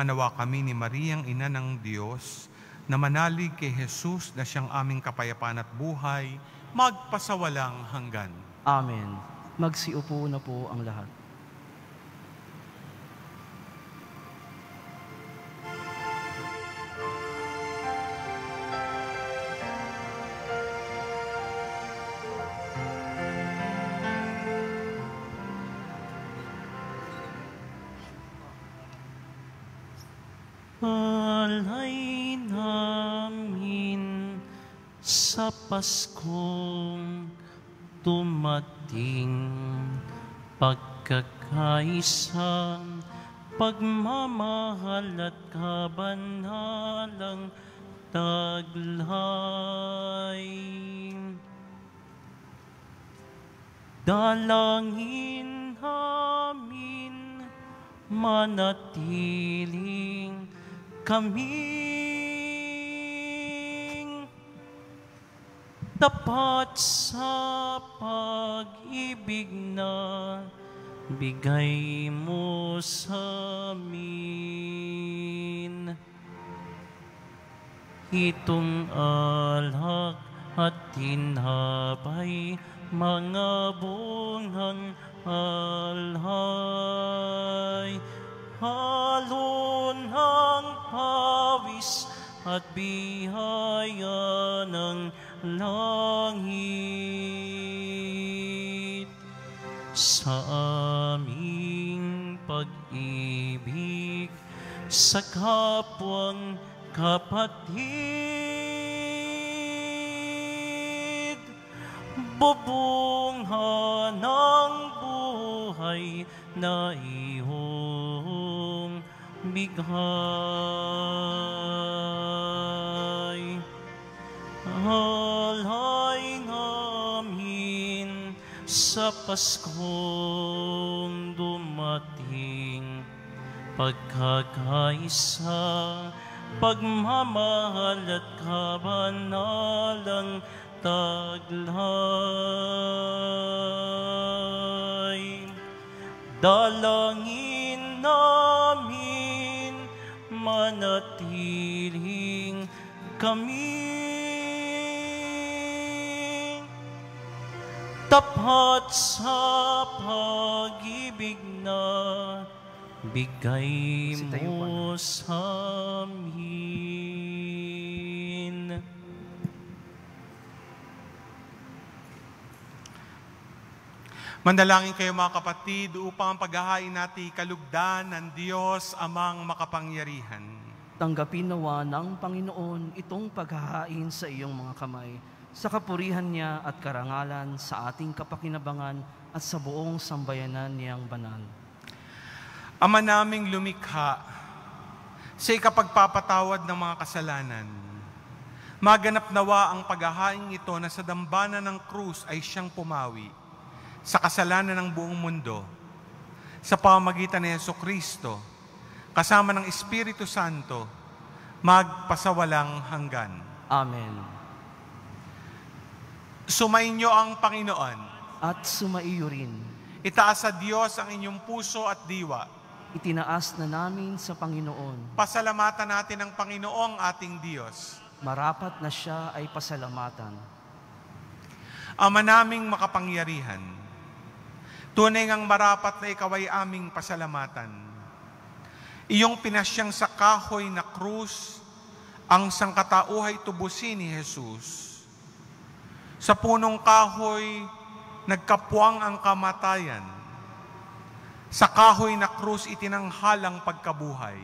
nawa kami ni Mariang Ina ng Diyos, na manalig kay Jesus na siyang aming kapayapaan at buhay, magpasawalang hanggan. Amen. Magsiupo na po ang lahat. Alay namin sa Paskong dumating, pagkakaisang pagmamahal at kabanalang taglay. Dalangin namin manatiling kaming tapat sa pag-ibig na bigay mo sa amin. Itong alak at tinapay, mga bungang alhay, halo ng pawis at bihaya ng langit. Sa aming pag-ibig sa kapwang kapatid, bubungha ng buhay na iyong bigay. Alay namin sa Paskong dumating, pagkakaisa, pagmamahal at kabanalang taglay. Dalangin namin manatiling kami tapat sa pag-ibig na bigay mo sa amin. Mandalangin kayo mga kapatid upang ang paghahain natin kalugdan ng Diyos amang makapangyarihan. Tanggapin nawa ng Panginoon itong paghahain sa iyong mga kamay, sa kapurihan niya at karangalan sa ating kapakinabangan at sa buong sambayanan niyang banal. Ama naming lumikha, sa ikapagpapatawad ng mga kasalanan, maganap nawa ang paghahain ito na sa dambana ng krus ay siyang pumawi sa kasalanan ng buong mundo, sa pamamagitan ni Jesucristo, kasama ng Espiritu Santo, magpasawalang hanggan. Amen. Sumainyo ang Panginoon. At sumaiyo rin. Itaas sa Diyos ang inyong puso at diwa. Itinaas na namin sa Panginoon. Pasalamatan natin ang Panginoong ating Diyos. Marapat na siya ay pasalamatan. Ama naming makapangyarihan, tunay ngang marapat na ikaw ay aming pasalamatan. Iyong pinasyang sa kahoy na krus, ang sangkatauhay tubusin ni Jesus. Sa punong kahoy, nagkapuwang ang kamatayan. Sa kahoy na krus, itinanghalang pagkabuhay.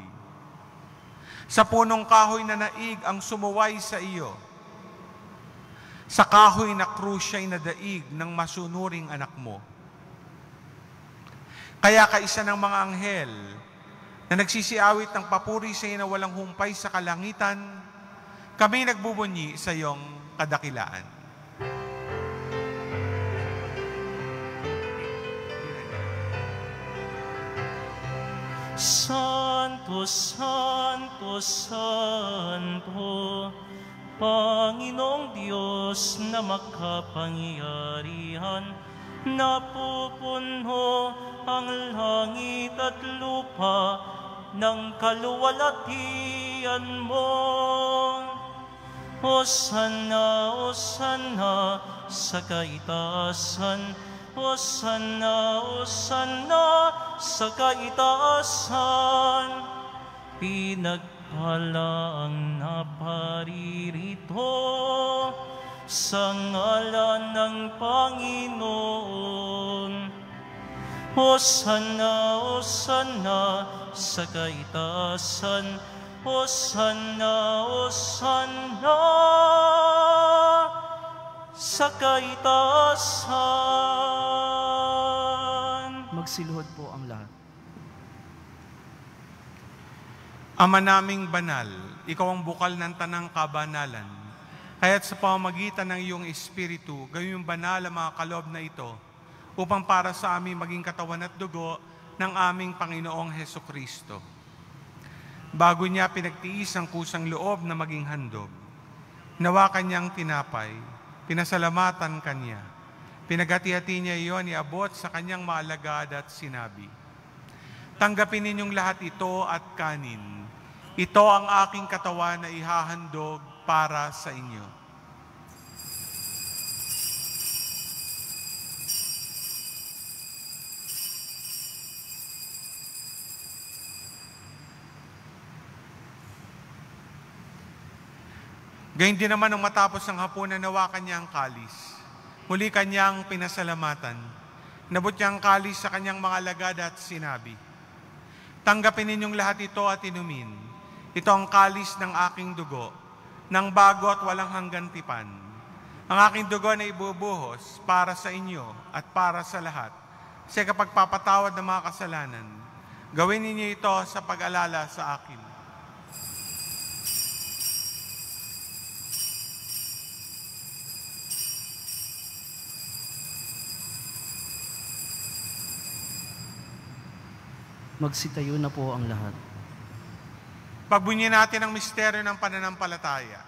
Sa punong kahoy na naig ang sumuway sa iyo. Sa kahoy na krus siya'y nadaig ng masunuring anak mo. Kaya kaisa ng mga anghel na nagsisiawit ng papuri sa iyo na walang humpay sa kalangitan, kami nagbubunyi sa iyong kadakilaan. Santo, Santo, Santo, Panginoong Diyos na makapangyarihan, napupuno ang langit at lupa ng kaluwalhatian mo. Hosana, Hosana sa kaitaasan, Hosana, Hosana sa kaitaasan. Pinagpala ang naparirito sa ngalan ng Panginoon. Hosana, Hosana sa kaitaasan, Hosana, Hosana sa kaitaasan. Magsiluhod po ang lahat. Ama naming banal, ikaw ang bukal ng tanang kabanalan. Kaya't sa pamamagitan ng iyong Espiritu, gawin mong banal ang mga kaloob na ito upang para sa amin maging katawan at dugo ng aming Panginoong Hesukristo. Bago niya pinagtiis ang kusang loob na maging handog, nawa kanyang tinapay, pinasalamatan kanya, pinaghati-hati niya iyon, iabot sa kanyang maalagad at sinabi, tanggapin ninyong lahat ito at kanin. Ito ang aking katawan na ihahandog para sa inyo. Gayun din naman nung matapos ang hapunan, nawakan niya ang kalis. Muli kanyang pinasalamatan. Nabot niya ang kalis sa kanyang mga alagad at sinabi, tanggapin ninyong lahat ito at inumin. Ito ang kalis ng aking dugo, ng bago at walang hanggan tipan. Ang aking dugo na ibubuhos para sa inyo at para sa lahat, sa kapagpapatawad ng mga kasalanan. Gawin ninyo ito sa pag-alala sa akin. Magsitayo na po ang lahat. Pagbunyi natin ang misteryo ng pananampalataya.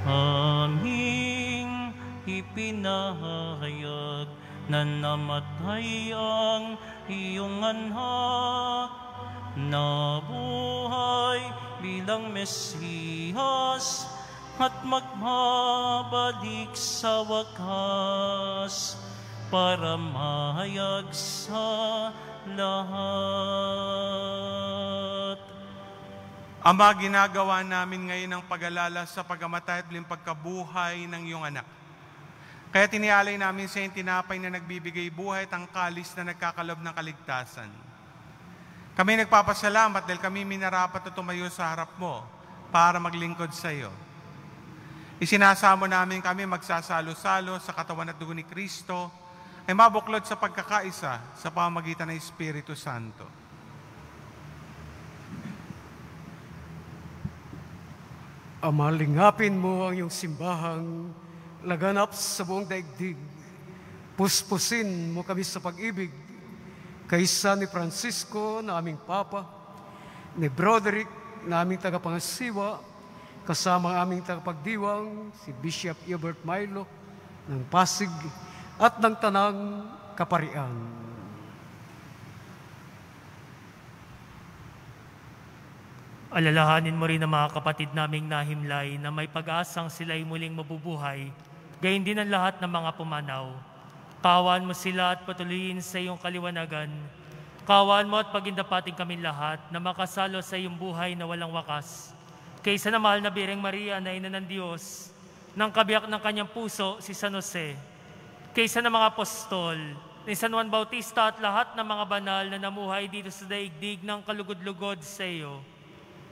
Aming ipinahayag na namatay ang iyong anak, nabuhay bilang Mesiyas at magbabalik sa wakas para mahayag sa lahat. Ama, ginagawa namin ngayon ang pag-alala sa pagkamatay at pagkabuhay ng iyong anak. Kaya tinialay namin sa iyong tinapay na nagbibigay buhay at ang kalis na nagkakalob ng kaligtasan. Kami nagpapasalamat dahil kami minarapat na tumayo sa harap mo para maglingkod sa iyo. Isinasamo namin kami magsasalo-salo sa katawan at dugo ni Kristo ay mabuklod sa pagkakaisa sa pamamagitan ng Espiritu Santo. Ama, lingapin mo ang iyong simbahang laganap sa buong daigdig. Puspusin mo kami sa pag-ibig kaysa ni Francisco na aming Papa, ni Broderick na aming tagapangasiwa, kasama ang aming tagapagdiwang, si Bishop Hubert Milo ng Pasig at ng Tanang Kaparian. Alalahanin mo rin ang mga kapatid naming nahimlay na may pag-asang sila'y muling mabubuhay, gayon din ang lahat ng mga pumanaw. Kawan mo sila at patuloyin sa iyong kaliwanagan. Kawan mo at pagindapating kami lahat na makasalo sa iyong buhay na walang wakas. Kaysa na mahal na Birheng Maria na ina ng Diyos, ng kabiyak ng kanyang puso si San Jose, kaysa ng mga apostol, ni San Juan Bautista at lahat ng mga banal na namuhay dito sa daigdig ng kalugod-lugod sa iyo.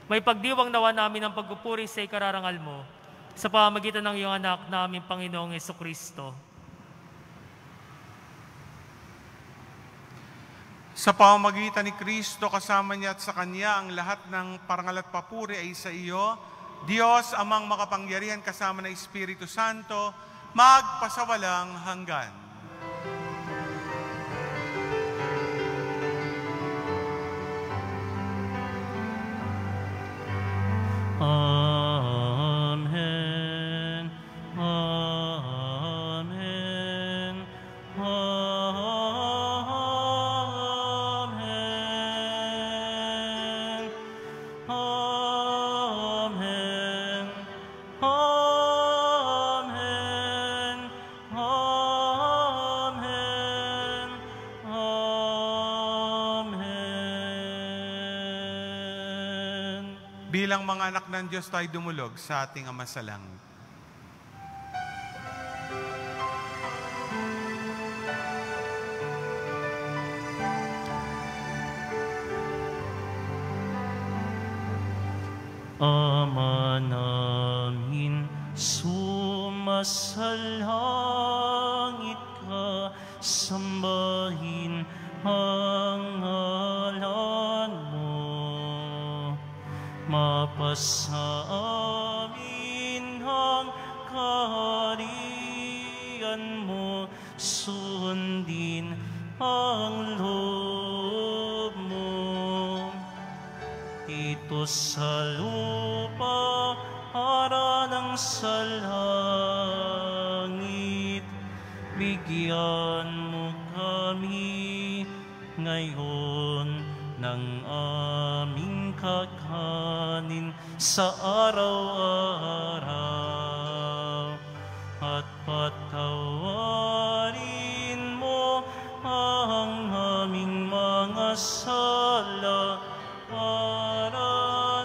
May pagdiwang nawa namin ang pagpupuri sa ikararangal mo sa pamamagitan ng iyong anak na aming Panginoong Jesucristo. Sa pamamagitan ni Kristo, kasama niya at sa Kanya, ang lahat ng parangal at papuri ay sa iyo, Diyos, Amang makapangyarihan kasama ng Espiritu Santo, magpasawalang hanggan. Amen. Amen. Amen. Amen. Amen. Amen. Amen. Bilang mga anak ng Diyos, tayo dumulog sa ating Ama sa langit. Ama namin, sumasalangit ka, sambahin ang ngalan mo. Mapasa amin ang kaharian mo, sundin ang loob mo. Dito sa lupa, para ng sa langit, bigyan mo kami ngayon ng aming kakanin sa araw-araw, at patawarin mo ang aming mga sala para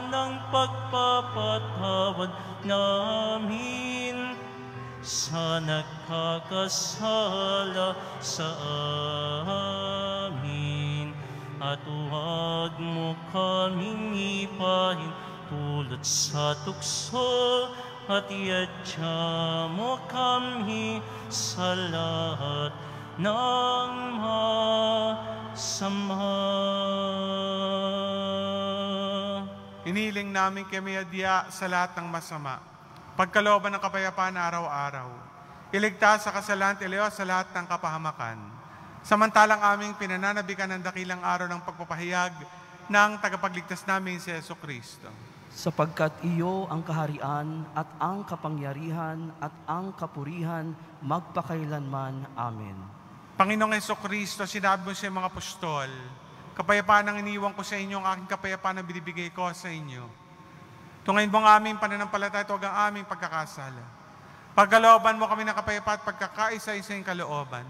ng pagpapatawad namin sa nakakasala sa amin. At huwag mo kaming ipahin tulad sa tukso, at iadya mo kami sa lahat ng masama. Iniling namin kami adya sa lahat ng masama, pagkalooban ng kapayapaan araw-araw. Iligtas sa kasalanan, Ileo, sa lahat ng kapahamakan. Samantalang aming pinananabikan ng dakilang araw ng pagpapahayag ng tagapagligtas namin si Jesucristo. Sapagkat iyo ang kaharian at ang kapangyarihan at ang kapurihan magpakailanman. Amen. Panginoong Jesucristo, sinabi mo sa mga apostol, Kapayapaan ang iniwan ko sa inyo, ang aking kapayapaan ang binibigay ko sa inyo. Tungayin mo ang aming pananampalataya at huwag ang aming pagkakasala. Pagkalooban mo kami ng kapayapaan at pagkakaisa-isa yung kalooban.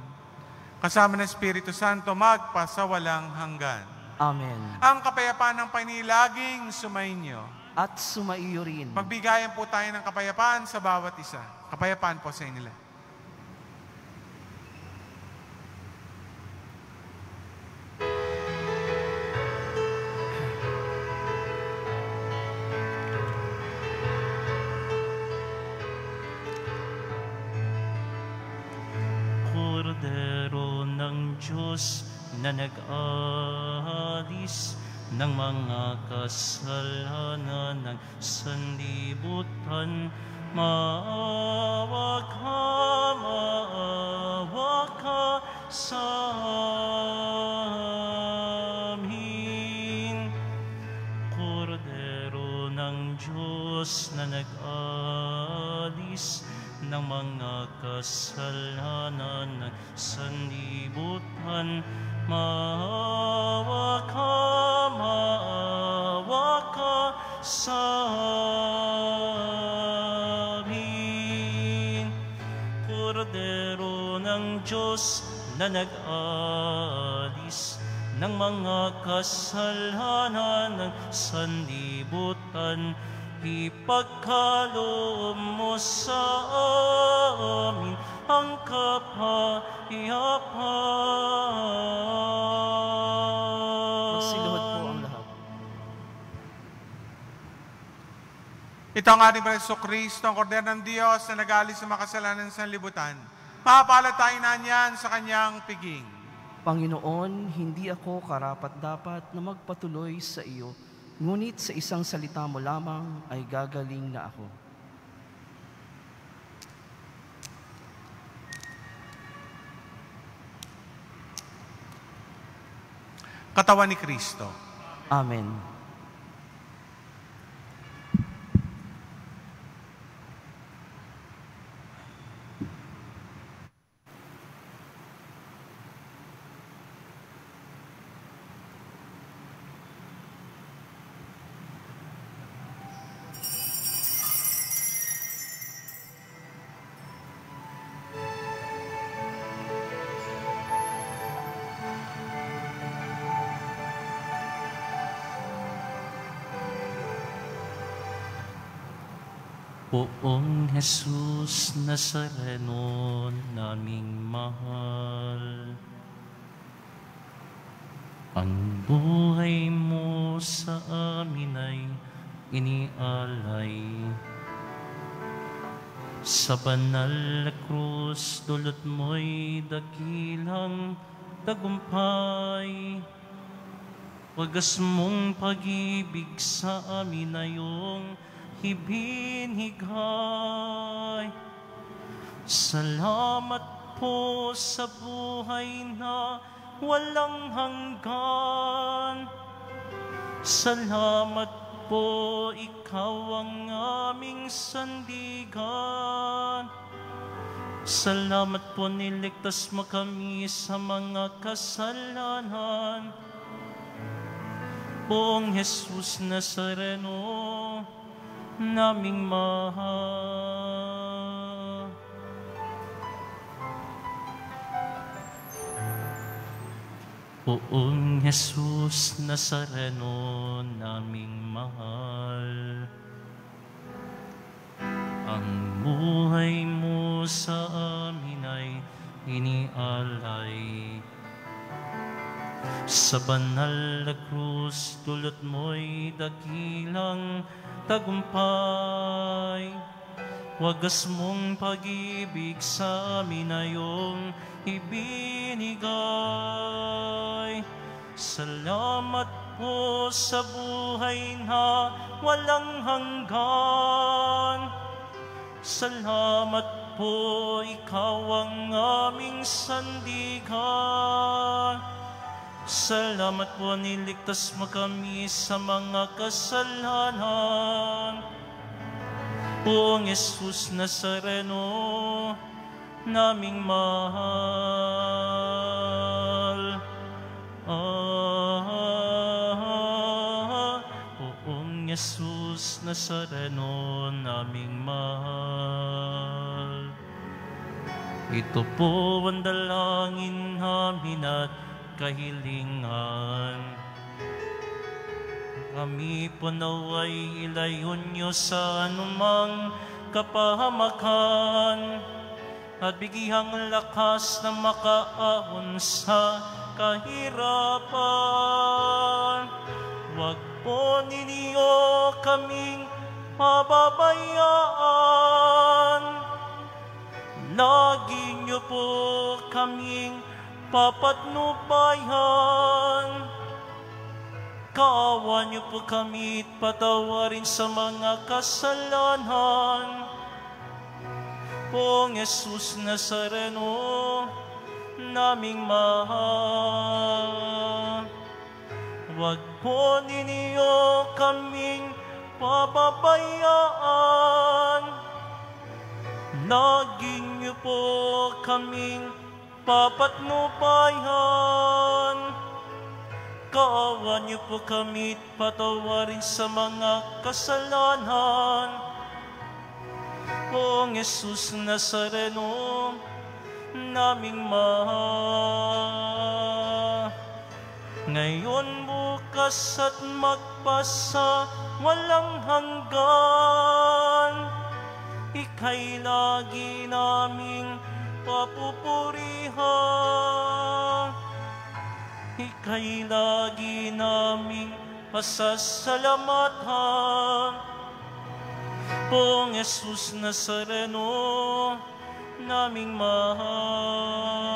Kasama ng Espiritu Santo, magpasawalang hanggan. Amen. Ang kapayapaan ng Panginoon laging sumainyo. At sumaiyo rin. Magbigayan po tayo ng kapayapaan sa bawat isa. Kapayapaan po sa inyo. Kordero ng Diyos na nag-alis ng mga kasalanan ng sanlibutan, maawa ka sa amin. Kordero ng Diyos na nag-alis ng mga kasalanan ng sanlibutan, maawa ka sa amin. Kordero ng Diyos na nag-alis ng mga kasalanan ng sanlibutan, ipagkaloob mo sa amin ang kapayapaan. Magsiluhod po ang lahat. Ito ang ating Jesucristo, ang Kordero ng Diyos na nag-alis sa mga kasalanan sa libutan. Mapapalatay na niyan sa kanyang piging. Panginoon, hindi ako karapat-dapat na magpatuloy sa iyo, ngunit sa isang salita mo lamang ay gagaling na ako. Katawan ni Kristo. Amen. Poong Jesus Nazareno naming mahal, ang buhay mo sa amin ay inialay. Sa banal na krus, dulot mo'y dakilang tagumpay. Wagas mong pag-ibig sa amin ay iyong ibinigay. Salamat po sa buhay na walang hanggan. Salamat po, ikaw ang aming sandigan. Salamat po, niligtas mo kami sa mga kasalanan. Poong Jesus Nazareno naming mahal. Poong Jesus Nazareno naming mahal, ang buhay mo sa amin ay inialay. Sa banal na krus, dulot mo'y dakilang tagumpay. Wagas mong pag-ibig sa amin ay iyong ibinigay. Salamat po sa buhay na walang hanggan. Salamat po, ikaw ang aming sandigan. Salamat po, niligtas mo kami sa mga kasalanan. Poong Jesus Nazareno naming mahal. Poong Jesus Nazareno naming mahal. Ito po ang dalangin namin at kahilingan. Kami po naway ilayon niyo sa anumang kapahamakan at bigyang lakas na makaahon sa kahirapan. Huwag po ninyo kaming pababayaan. Lagi niyo po kaming papatnubayan. Kaawa niyo po kami at patawarin sa mga kasalanan. Poong Jesus Nazareno naming mahal. Huwag po ninyo kaming pababayaan. Lagi niyo po kaming papatnubayan. Kaawa niyo po kami at patawarin sa mga kasalanan. Poong Jesus Nazareno naming mahal. Ngayon, bukas at magpasa walang hanggan, Ika'y lagi naming papupurihan. Ika'y lagi naming pasasalamatan. Poong Jesus Nazareno naming mahal.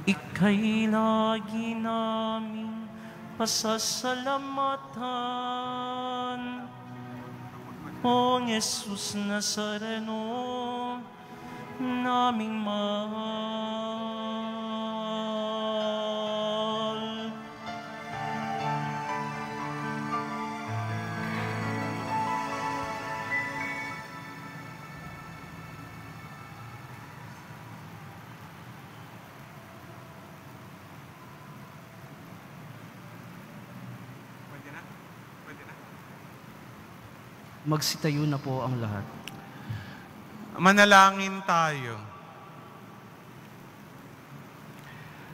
Ika'y lagi naming pasasalamatan. Poong Jesus Nazareno naming mahal. Magsitayo na po ang lahat. Manalangin tayo.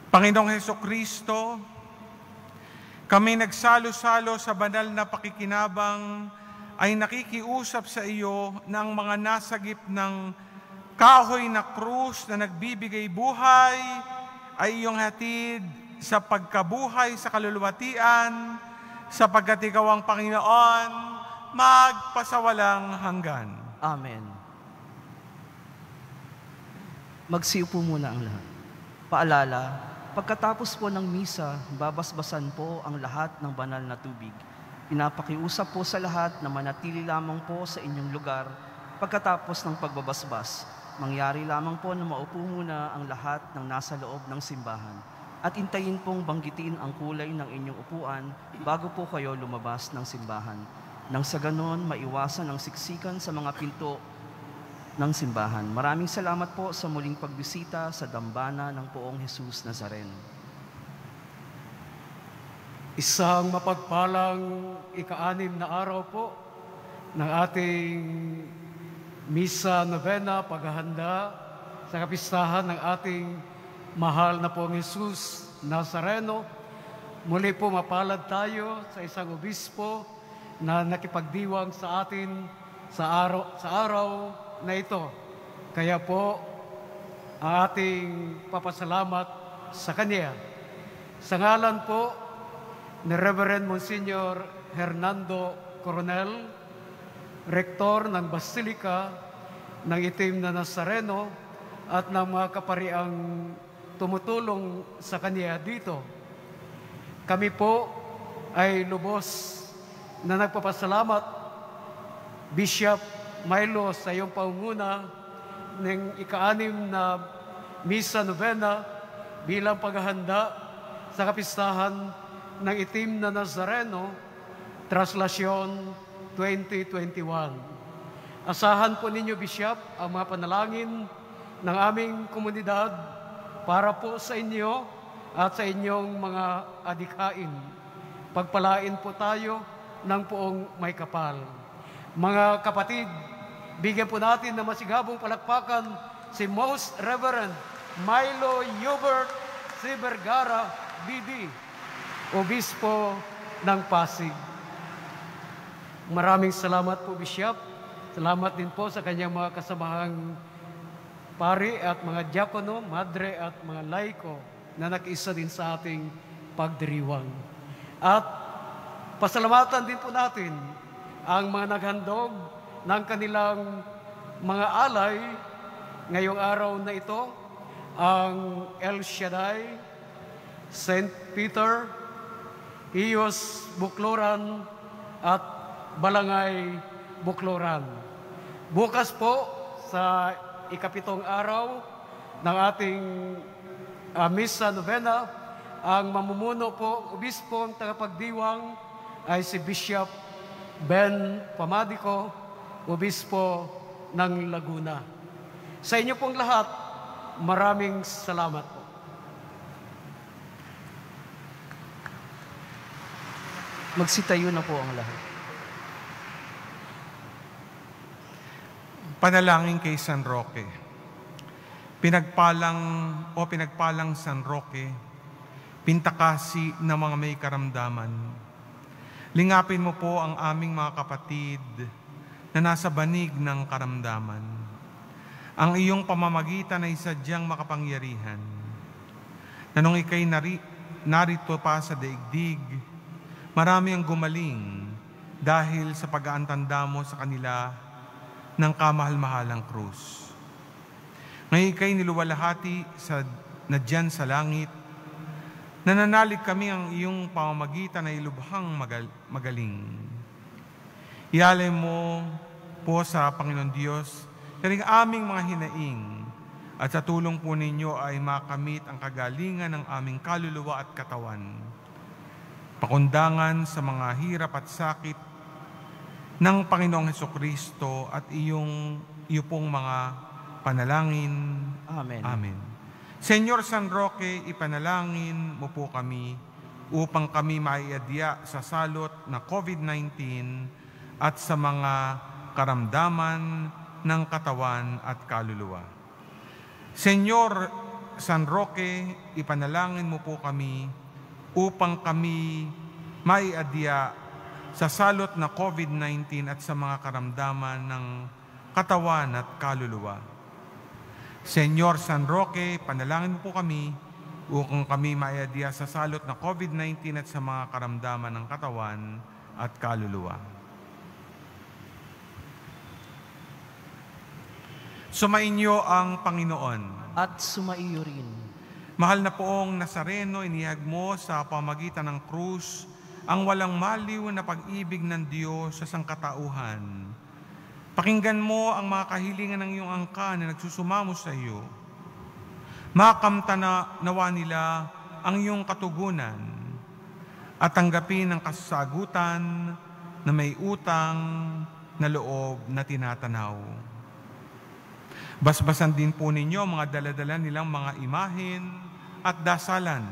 Panginoong Hesukristo, kami nagsalo-salo sa banal na pakikinabang ay nakikiusap sa iyo ng mga nasagip ng kahoy na krus na nagbibigay buhay ay iyong hatid sa pagkabuhay sa kaluluwatian, sapagkat ikaw ang Panginoon magpasawalang hanggan. Amen. Magsiupo muna ang lahat. Paalala, pagkatapos po ng misa, babasbasan po ang lahat ng banal na tubig. Pinapakiusap po sa lahat na manatili lamang po sa inyong lugar pagkatapos ng pagbabasbas. Mangyari lamang po na maupo muna ang lahat ng nasa loob ng simbahan. At intayin pong banggitin ang kulay ng inyong upuan bago po kayo lumabas ng simbahan. Nang sa ganon, maiwasan ang siksikan sa mga pinto ng simbahan. Maraming salamat po sa muling pagbisita sa dambana ng Poong Jesus Nazareno. Isang mapagpalang ika-6 na araw po ng ating Misa Novena, paghahanda sa kapistahan ng ating mahal na Poong Jesus Nazareno. Muli po mapalad tayo sa isang obispo na nakipagdiwang sa atin sa araw na ito. Kaya po, ang ating papasalamat sa Kanya. Sa ngalan po ni Reverend Monsignor Hernando Coronel, Rektor ng Basilika ng Itim na Nazareno at ng mga kapariang tumutulong sa Kanya dito. Kami po ay lubos na nagpapasalamat, Bishop Milo, sa iyong pangunguna ng ika-6 na Misa Novena bilang paghahanda sa kapistahan ng Itim na Nazareno, Traslasyon 2021. Asahan po ninyo, Bishop, ang mga panalangin ng aming komunidad para po sa inyo at sa inyong mga adikain. Pagpalain po tayo ng poong may kapal. Mga kapatid, bigyan po natin ng masigabong palakpakan si Most Reverend Milo Hubert C. Vergara, BD, Obispo ng Pasig. Maraming salamat po, Bishop. Salamat din po sa kanyang mga kasamahang pari at mga diakono, madre at mga laiko na nakiisa din sa ating pagdiriwang. At pasalamatan din po natin ang mga naghandog ng kanilang mga alay ngayong araw na ito, ang El Shaddai, St. Peter, Iyos Bukloran at Balangay Bukloran. Bukas po sa ikapitong araw ng ating Misa Novena, ang mamumuno po, obispong tagapagdiwang ay si Bishop Ben Pamadico, obispo ng Laguna. Sa inyo pong lahat, maraming salamat po. Magsitayo na po ang lahat. Panalangin kay San Roque. Pinagpalang San Roque, pintakasi ng mga may karamdaman. Lingapin mo po ang aming mga kapatid na nasa banig ng karamdaman. Ang iyong pamamagitan ay sadyang makapangyarihan. Na nung ikay narito pa sa daigdig, marami ang gumaling dahil sa pag-aantanda mo sa kanila ng kamahal-mahalang krus. Ngayon ikay niluwalhati na dyan sa langit, nananalig kami ang iyong pamamagitan ay lubhang magaling. Ialay mo po sa Panginoon Diyos na rin aming mga hinaing at sa tulong po ninyo ay makamit ang kagalingan ng aming kaluluwa at katawan. Pakundangan sa mga hirap at sakit ng Panginoong Hesukristo at iyo pong mga panalangin. Amen. Amen. Senyor San Roque, ipanalangin mo po kami upang kami maiadya sa salot na COVID-19 at sa mga karamdaman ng katawan at kaluluwa. Senyor San Roque, ipanalangin mo po kami upang kami maiadya sa salot na COVID-19 at sa mga karamdaman ng katawan at kaluluwa. Senyor San Roque, panalangin mo po kami upang kami maiadya sa salot na COVID-19 at sa mga karamdaman ng katawan at kaluluwa. Sumainyo ang Panginoon. At sumaiyo rin. Mahal na poong Nazareno, inihag mo sa pamagitan ng krus ang walang maliw na pag-ibig ng Diyos sa sangkatauhan. Pakinggan mo ang mga kahilingan ng iyong angka na nagsusumamo sa iyo. Makamta na nawa nila ang iyong katugunan at tanggapin ang kasasagutan na may utang na loob na tinatanaw. Basbasan din po ninyo mga daladala nilang mga imahen at dasalan.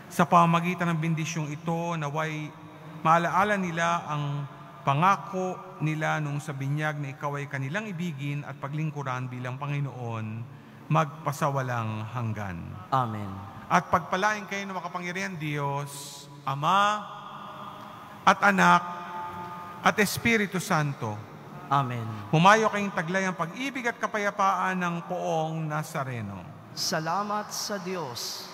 Sa pamagitan ng bendisyong ito, naway maalaala nila ang pangako nila nung sa binyag na ikaw ay kanilang ibigin at paglingkuran bilang Panginoon, magpasawalang hanggan. Amen. At pagpalain kayo ng makapangyarihan Diyos, Ama at Anak at Espiritu Santo. Amen. Humayo kayong taglay ang pag-ibig at kapayapaan ng poong Nazareno. Salamat sa Diyos.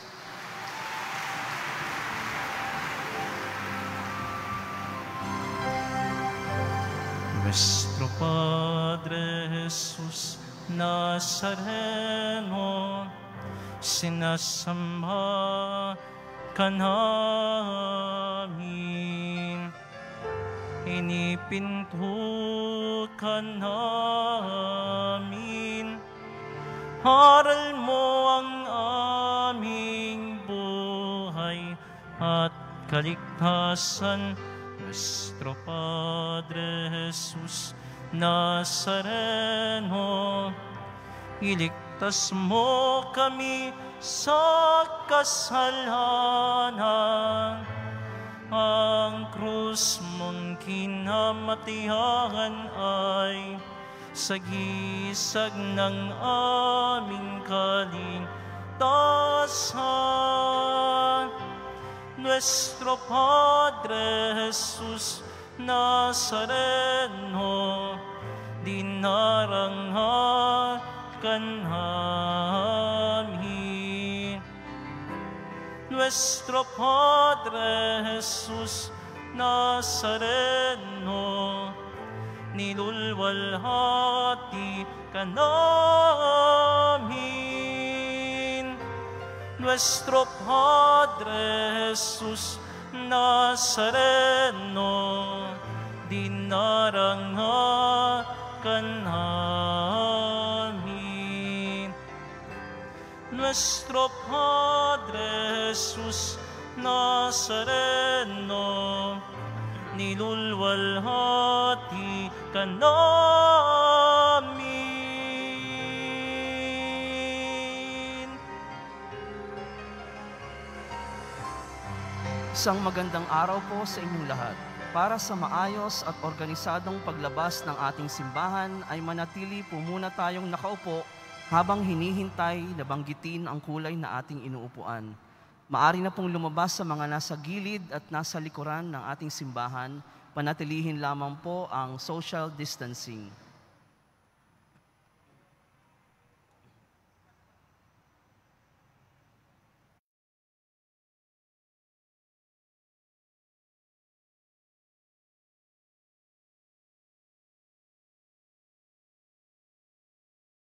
Nuestro Padre Jesús Nazareno, sinasamba ka namin, inipinto ka namin, aral mo ang aming buhay at kaligtasan. Nuestro Padre Jesús Nazareno, iligtas tas mo kami sa kasalanan. Ang krus mong kinamatihan ay sagisag ng aming kaligtasan. Nuestro Padre Jesus Nazareno, dinarangal ka namin. Nuestro Padre Jesus Nazareno, nilulwalhati ka namin. Nuestro Padre Jesus Nazareno, dinarangal ka namin. Nuestro Padre Jesus Nazareno, nilulwalhati ka namin. Isang magandang araw po sa inyong lahat. Para sa maayos at organisadong paglabas ng ating simbahan ay manatili po muna tayong nakaupo habang hinihintay na banggitin ang kulay na ating inuupuan. Maari na pong lumabas sa mga nasa gilid at nasa likuran ng ating simbahan. Panatilihin lamang po ang social distancing.